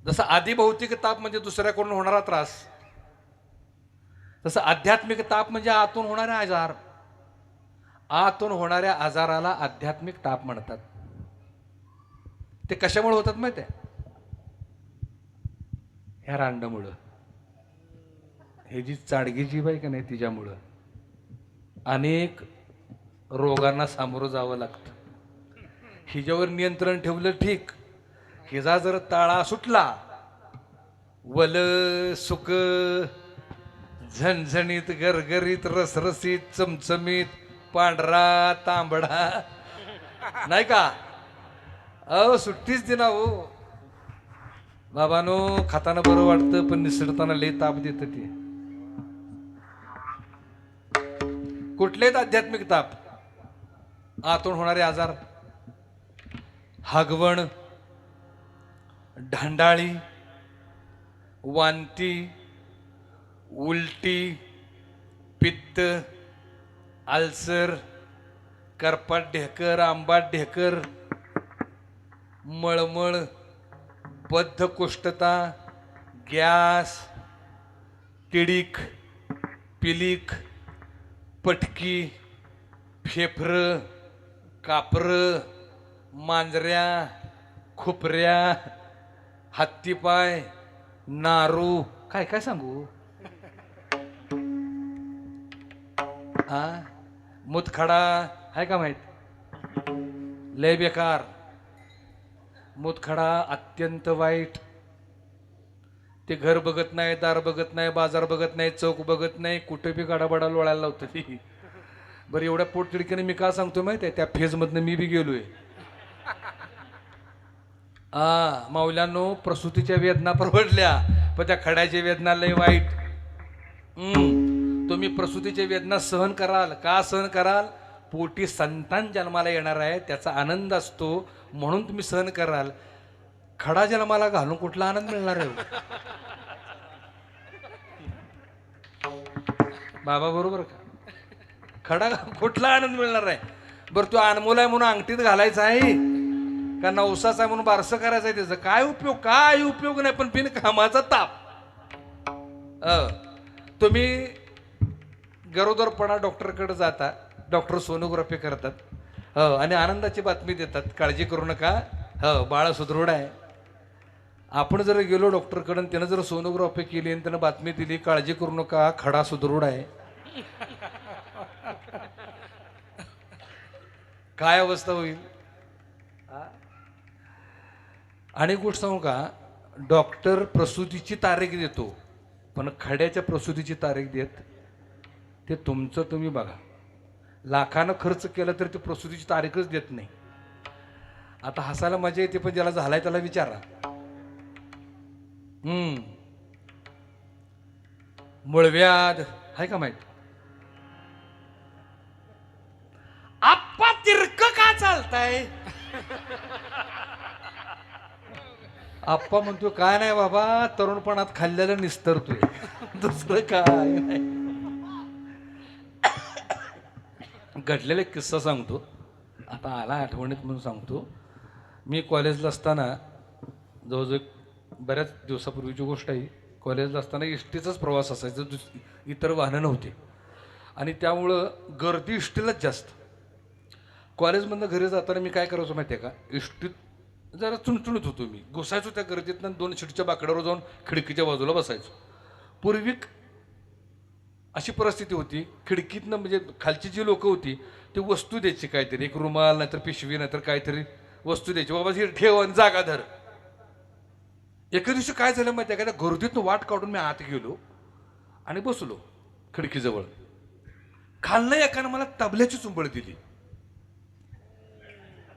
जसं आधिभौतिक ताप म्हणजे दुसऱ्याकडून होणारा त्रास, तसं आध्यात्मिक ताप म्हणजे आतून होणारे आजार. आतून होणाऱ्या आजाराला आध्यात्मिक ताप म्हणतात. ते कशामुळे होतात माहिती आहे. ह्या रांडामुळं, हे जी चाडगी जीव आहे का नाही तिच्यामुळं अनेक रोगांना सामोरं जावं लागतं. हिच्यावर नियंत्रण ठेवलं ठीक, हिचा जर ताळा सुटला, वल सुक झणझणीत, गरगरीत, रसरसीत, चमचमीत, पांढरा तांबडा नाही का, सुट्टीच दिना हो बाबानो. खाताना बरं वाटतं पण निसटताना लय ताप देत. ते कुठलेच आध्यात्मिक ताप, आतून होणारे आजार, हागवण, ढांडाळी, वांती, उलटी, पित्त, अल्सर, करपाट ढेकर, आंबाट ढेकर, मळमळ, बद्धकोष्ठता, गॅस, तिडीक, पिलीक, पटकी, फेफरं, कापरं, मांजऱ्या, खुपऱ्या, हत्तीपाय, नारू, काय काय सांगू, मुतखडा आहे का माहित, लय बेकार. मुतखडा अत्यंत वाईट. ते घर बघत नाही, दार बघत नाही, बाजार बघत नाही, चौक बघत नाही, कुठे बी गाडाबाडा लोळायला लावतं ती. बरं एवढ्या पोटतिडकीने मी का सांगतो माहिती आहे, त्या फेजमधनं मी बी गेलोय. माऊल्यांनो, प्रसूतीच्या वेदना परवडल्या, पण त्या खड्याच्या वेदना लय वाईट. तुम्ही प्रसूतीच्या वेदना सहन कराल. का सहन कराल? पोटी संतान जन्माला येणार आहे, त्याचा आनंद असतो म्हणून तुम्ही सहन कराल. खडा जन्माला घालून कुठला आनंद मिळणार आहे? बाबा बरोबर का? खडा कुठला आनंद मिळणार आहे? बरं तू अनमोल आहे म्हणून अंगठीत घालायचं आहे का नवसाच आहे म्हणून बारसं करायचं आहे? त्याचं काय उपयोग? काय उपयोग नाही, पण बिन कामाचा ताप. तुम्ही गरोदरपणा डॉक्टरकडे जाता, डॉक्टर सोनोग्राफी करतात आणि आनंदाची बातमी देतात, काळजी करू नका, बाळ सुदृढ आहे. आपण जर गेलो डॉक्टरकडे, त्यानं जर सोनोग्राफी केली आणि त्यानं बातमी दिली, काळजी करू नका, खडा सुदृढ आहे, काय अवस्था होईल? आणि गोष्ट सांगू का, डॉक्टर प्रसूतीची तारीख देतो, पण खड्याच्या प्रसूतीची तारीख देत ते तुमचं तुम्ही बघा. लाखानं खर्च केला तर ते प्रसूतीची तारीखच देत नाही. आता हसायला मजा येते, पण ज्याला झालाय त्याला विचारा. मूळव्याध आहे का माहित? आप्पा तिरक का चालताय? आप्पा म्हणतो काय नाही बाबा, तरुणपणात खाल्लेलं निस्तरतोय, दुसरं काय नाही. घडलेला एक किस्सा सांगतो, आता आला आठवणीत म्हणून सांगतो. मी कॉलेजला असताना, जवळजवळ बऱ्याच दिवसापूर्वीची गोष्ट आहे, कॉलेजला असताना इष्टीचाच प्रवास असायचा, इतर वाहनं नव्हते आणि त्यामुळं गर्दी इष्टीलाच जास्त. कॉलेजमधनं घरी जाताना मी काय करायचो माहिती आहे का, इष्टीत जरा चुणचुणीत होतो मी, घुसायचो त्या गर्दीतनं, 2 शिटच्या बाकड्यावर जाऊन खिडकीच्या बाजूला बसायचो. पूर्वी अशी परिस्थिती होती, खिडकीतनं म्हणजे खालची जी लोक होती ती वस्तू द्यायची, काहीतरी एक रुमाल नाहीतर पिशवी नाहीतर काहीतरी वस्तू द्यायची, बाबा ही ठेव आणि जागा धर. एका दिवशी काय झालं माहिती आहे का, त्या गर्दीतनं वाट काढून मी आत गेलो आणि बसलो खिडकीजवळ. खालनं एकानं मला तबल्याची चुंबळ दिली.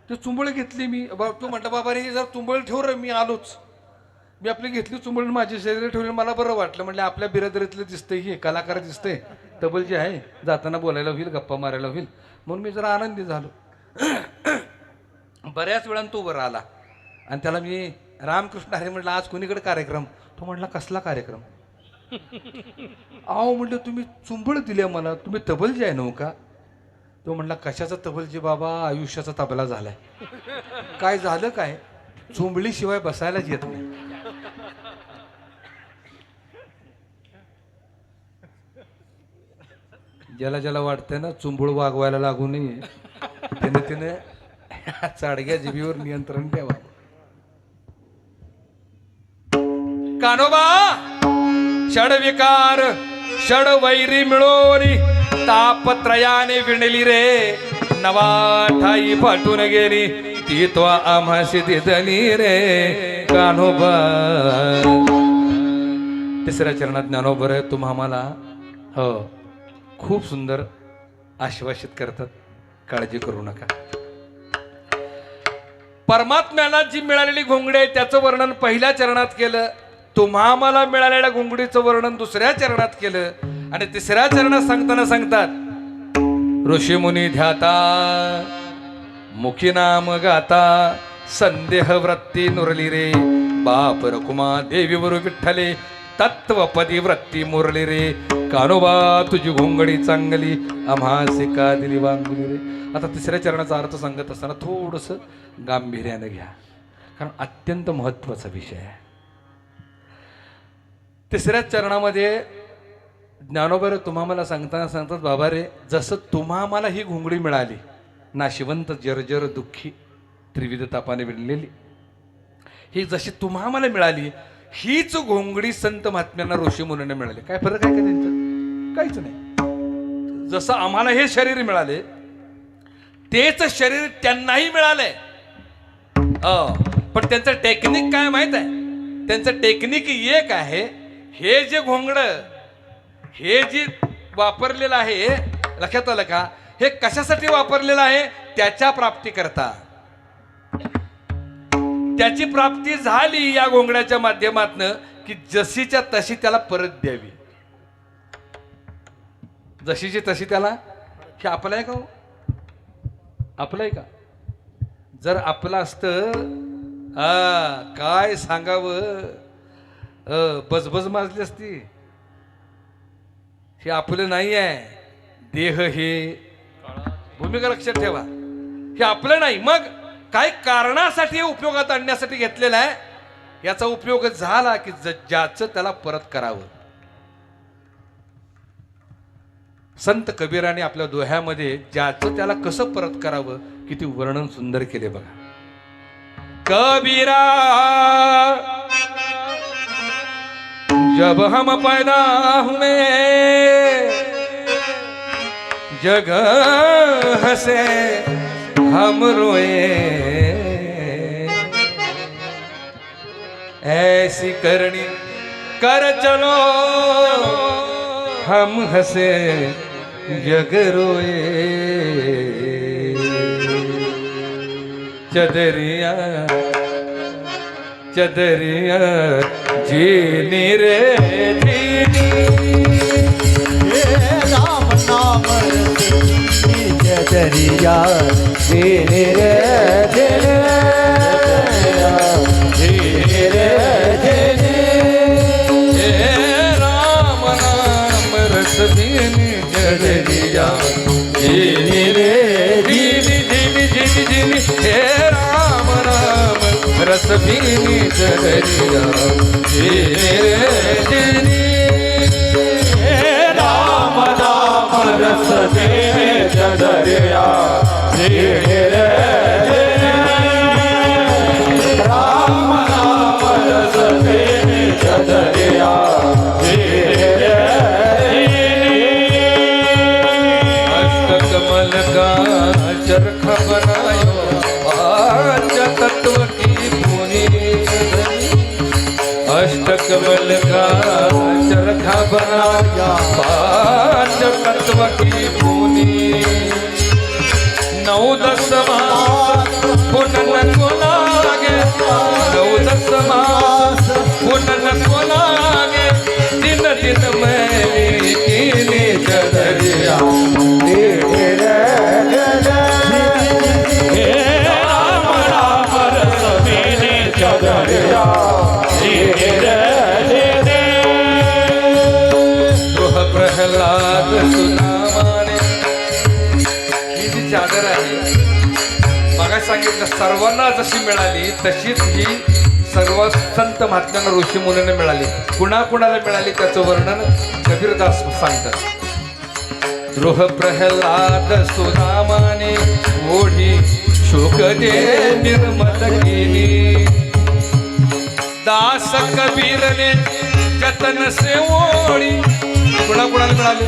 ते चुंबळ घेतली मी, तो म्हटलं बाबा रे जर चुंबळ ठेव रे, मी आलोच. मी आपली घेतली चुंबळ, माझी शरीर ठेवली, मला बरं वाटलं. म्हटलं आपल्या बिरादरीतलं दिसतंय, हे कलाकार दिसतंय, तबल जे आहे, जाताना बोलायला होईल, गप्पा मारायला होईल, म्हणून मी जरा आनंदी झालो. बऱ्याच वेळानं तो बरं आला आणि त्याला मी रामकृष्ण हरी म्हटलं, आज कोणीकडे कार्यक्रम? तो म्हटला कसला कार्यक्रम? अहो म्हटलं तुम्ही चुंबळ दिली मला, तुम्ही तबलजी आहे नव्ह का? तो म्हटला कशाचा तबलजी बाबा, आयुष्याचा तबला झालाय. काय झालं काय? चुंबळीशिवाय बसायलाच येत नाही. ज्याला ज्याला वाटतंय ना चुंबळ वागवायला लागू नये, त्याने चाडग्या जिभीवर नियंत्रण ठेवा. कानोबा षडविकार षड वैरी मिळोनी तापत्रयाने विणली रे, नवा ठाई फाटून गेली ती तो आम्हाशी दिसली रे. कान्होबा तिसऱ्या चरणात ज्ञानोबर आहे, तुम्हा आम्हाला हो खूप सुंदर आश्वासित करतात, काळजी करू नका. परमात्म्याला जी मिळालेली घोंगडी आहे त्याचं वर्णन पहिल्या चरणात केलं, तुम्हा आम्हाला मिळालेल्या घोंगडीचं वर्णन दुसऱ्या चरणात केलं आणि तिसऱ्या चरणात सांगताना सांगतात ऋषीमुनी ध्याता मुखी नाम गाता संदेह वृत्ती नुरली रे, बाप रकुमा देवी बरु विठ्ठले तत्वपदी वृत्ती मुरली रे, कानोबा तुझी घोंगडी चांगली, आम्हासी का दिली वांगली रे. आता तिसऱ्या चरणाचा अर्थ सांगत असताना थोडंसं गांभीर्यानं घ्या, कारण अत्यंत महत्वाचा विषय आहे. तिसऱ्या चरणामध्ये ज्ञानोबा तुम्हाला सांगतात, बाबा रे, जसं तुम्हाला ही घोंगडी मिळाली, नाशिवंत जर्जर दुःखी त्रिविध तापाने विणलेली, ही जशी तुम्हाला मिळाली, हीच घोंगडी संत महात्म्यांना ऋषी मुनींना मिळाली. काय फरक आहे का त्यांचं? काहीच नाही. जसं आम्हाला हे शरीर मिळाले, तेच शरीर त्यांनाही मिळालंय. पण त्यांचं टेक्निक काय माहित आहे? त्यांचं टेक्निक एक आहे. हे जे घोंगड, हे जे वापरलेलं आहे, लक्षात आलं का? हे कशासाठी वापरलेलं आहे? त्याच्या प्राप्ती करता. त्याची प्राप्ती झाली या घोंगड्याच्या माध्यमातनं की जशीच्या तशी त्याला परत द्यावी. जशीची तशी त्याला. हे आपलं आहे का हो? आपलं आहे का? जर आपलं असतं, काय सांगावं, बजबज माजली असती. हे आपलं नाही आहे. देह हे भूमिका लक्षात ठेवा. हे आपलं नाही. मग काही कारणासाठी उपयोगात आणण्यासाठी घेतलेला आहे. याचा उपयोग झाला की ज्याचं त्याला परत करावं. संत कबीराने आपल्या दोह्यामध्ये ज्याचं त्याला कसं परत करावं किती वर्णन सुंदर केले बघा. कबीरा जब हम पैदा हुए जग हंसे हम रोए, ऐसी करनी कर चलो हम हंसे जग रोए. चदरिया चदरिया जीनी रे जीनी, राम नाम चदरिया जीनी रे जीनी, जीनी रे जीनी. राम नाम रस बीनी चदरिया जीनी रे जीनी जीनी जीनी जीनी. हे राम नाम रस बीनी चदरिया जीनी रे जीनी. राम नाम रस बीनी चदरिया जीनी रे जीनी. राम नाम रस बीनी चदरिया जीनी रे जीनी. अष्टकमल का चरखा बनायो पांच तत्व की भूमि. अष्टकमल का चरखा बनाया पांच तत्व की भूमि. 9-10 मास पुनन को लागे, 9-10 मास पुनन को लागे. दिन दिन मैली कीनी चदरिया जीनी रे जीनी. राम नाम रस बीनी चदरिया जीनी रे जीनी. गृह प्रल्हाद सुदामाने. ही जी चादर आहे, मगा सांगितलं सर्वांना जशी मिळाली तशीच ही सर्व संत महात्म्यांना ऋषी मुनींना मिळाली. कुणाकुणाला मिळाली त्याचं वर्णन कबीरदास सांगतात. गृह प्रल्हाद सुदामाने ओढी शोक दे निर्मल केली. दास कबीरने जतन से ओढी. कुणाकुणाला मिळाली?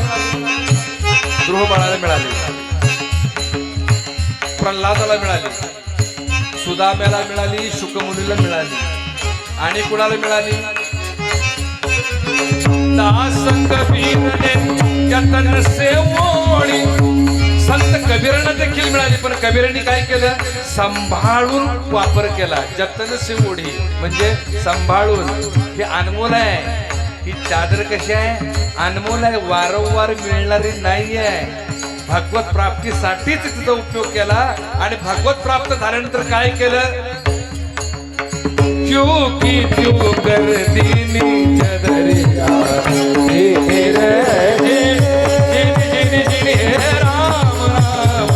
गृहबाळाला मिळाली, प्रल्हादाला मिळाली, सुदाम्याला मिळाली, शुकमुनीला मिळाली. आणि कुणाला मिळाली? दास कबीरने जतन से ओढी. संत कबीरांना देखील मिळाली, पण कबीरांनी काय केलं? सांभाळून वापर केला. जतन से ओढी म्हणजे सांभाळून. हे अनमोल आहे. ही चादर कशी आहे? अनमोल आहे, वारंवार मिळणारी नाही आहे. भगवत प्राप्तीसाठीच तिचा उपयोग केला. आणि भगवत प्राप्त झाल्यानंतर काय केलं? चूकी चू कर दीनी चदरिया रे जिन राम राम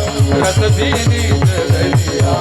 रस दीनी चदरिया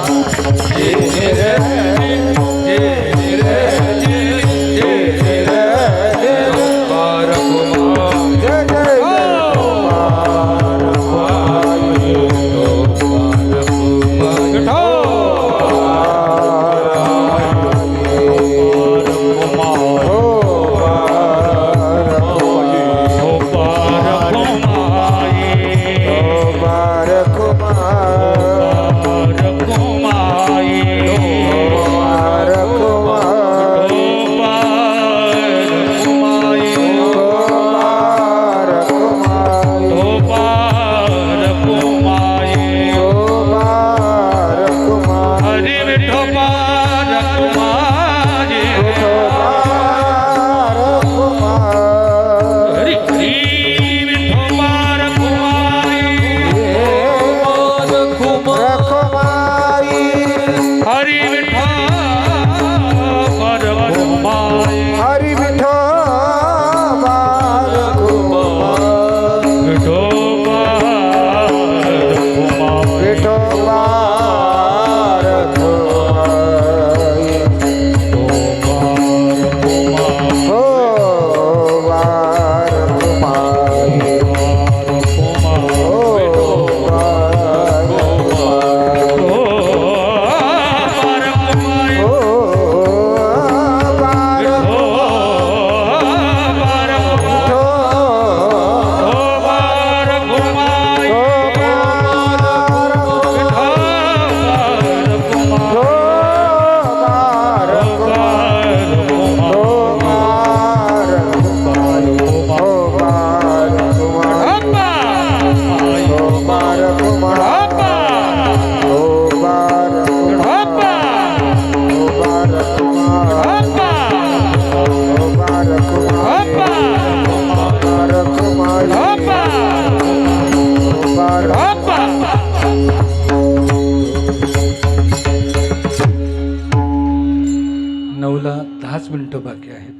मिनिटं बाकी आहेत.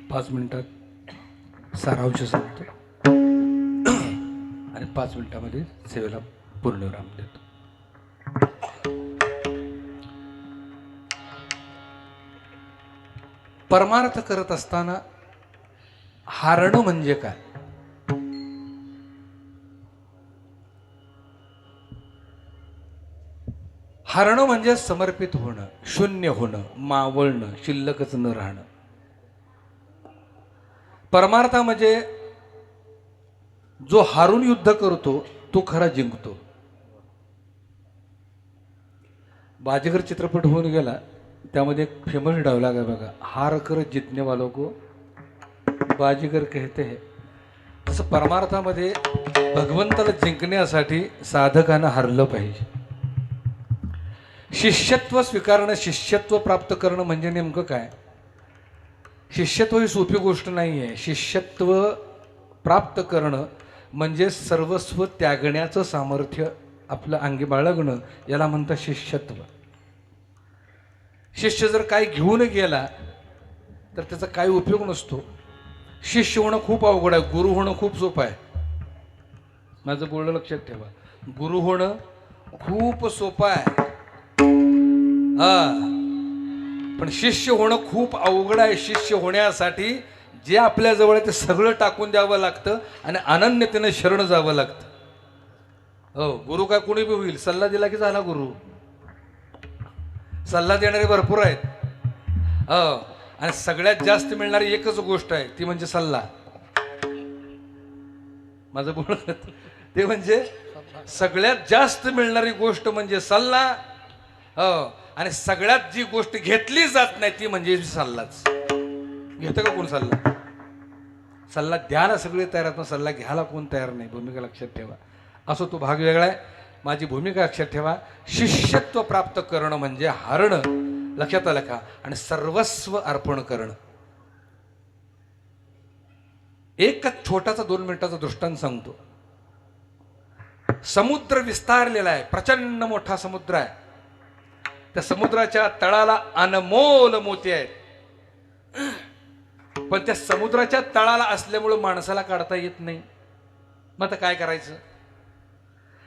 5 मिनिटात सारांश सांगतो आणि 5 मिनिटामध्ये सेवेला पूर्णविराम देतो. परमार्थ करत असताना हारणं म्हणजे काय? हारणं म्हणजे समर्पित होणं, शून्य होणं, मावळणं, शिल्लकच न राहणं. परमार्था म्हणजे जो हारून युद्ध करतो तो खरा जिंकतो. बाजीगर चित्रपट होऊन गेला, त्यामध्ये एक फेमस डायलॉग आहे बघा, हार कर जितने वालों को बाजीगर कहते हैं. तसं परमार्थामध्ये भगवंताला जिंकण्यासाठी साधकानं हारलं पाहिजे. शिष्यत्व स्वीकारणं, शिष्यत्व प्राप्त करणं म्हणजे नेमकं काय? शिष्यत्व ही सोपी गोष्ट नाही आहे. शिष्यत्व प्राप्त करणं म्हणजे सर्वस्व त्यागण्याचं सामर्थ्य आपलं अंगी बाळगणं, याला म्हणतात शिष्यत्व. शिष्य जर काही घेऊन गेला तर त्याचा काही उपयोग नसतो. शिष्य होणं खूप अवघड आहे, गुरु होणं खूप सोपं आहे. माझं बोलणं लक्षात ठेवा, गुरु होणं खूप सोपं आहे, पण शिष्य होणं खूप अवघड आहे. शिष्य होण्यासाठी जे आपल्या जवळ आहे ते सगळं टाकून द्यावं लागतं आणि अनन्यतेनं शरण जावं लागतं. हो, गुरु काय कोणी बी होईल, सल्ला दिला की झाला गुरु. सल्ला देणारे भरपूर आहेत, हो, आणि सगळ्यात जास्त मिळणारी एकच गोष्ट आहे, ती म्हणजे सल्ला. माझं बोलणं ते म्हणजे सगळ्यात जास्त मिळणारी गोष्ट म्हणजे सल्ला. हो, आणि सगळ्यात जी गोष्ट घेतली जात नाही ती म्हणजे सल्लाच. घेतं का कोण सल्ला? सल्ला द्यायला सगळे तयार आहेत, पण सल्ला घ्यायला कोण तयार नाही. भूमिका लक्षात ठेवा. असो, तो भाग वेगळा आहे. माझी भूमिका लक्षात ठेवा. शिष्यत्व प्राप्त करणं म्हणजे हारणं, लक्षात आलं का? आणि सर्वस्व अर्पण करणं. एकच छोटासा 2 मिनिटाचा दृष्टांत सांगतो. समुद्र विस्तारलेला आहे, प्रचंड मोठा समुद्र आहे. त्या समुद्राच्या तळाला अनमोल मोती आहेत, पण त्या समुद्राच्या तळाला असल्यामुळं माणसाला काढता येत नाही. मग आता काय करायचं?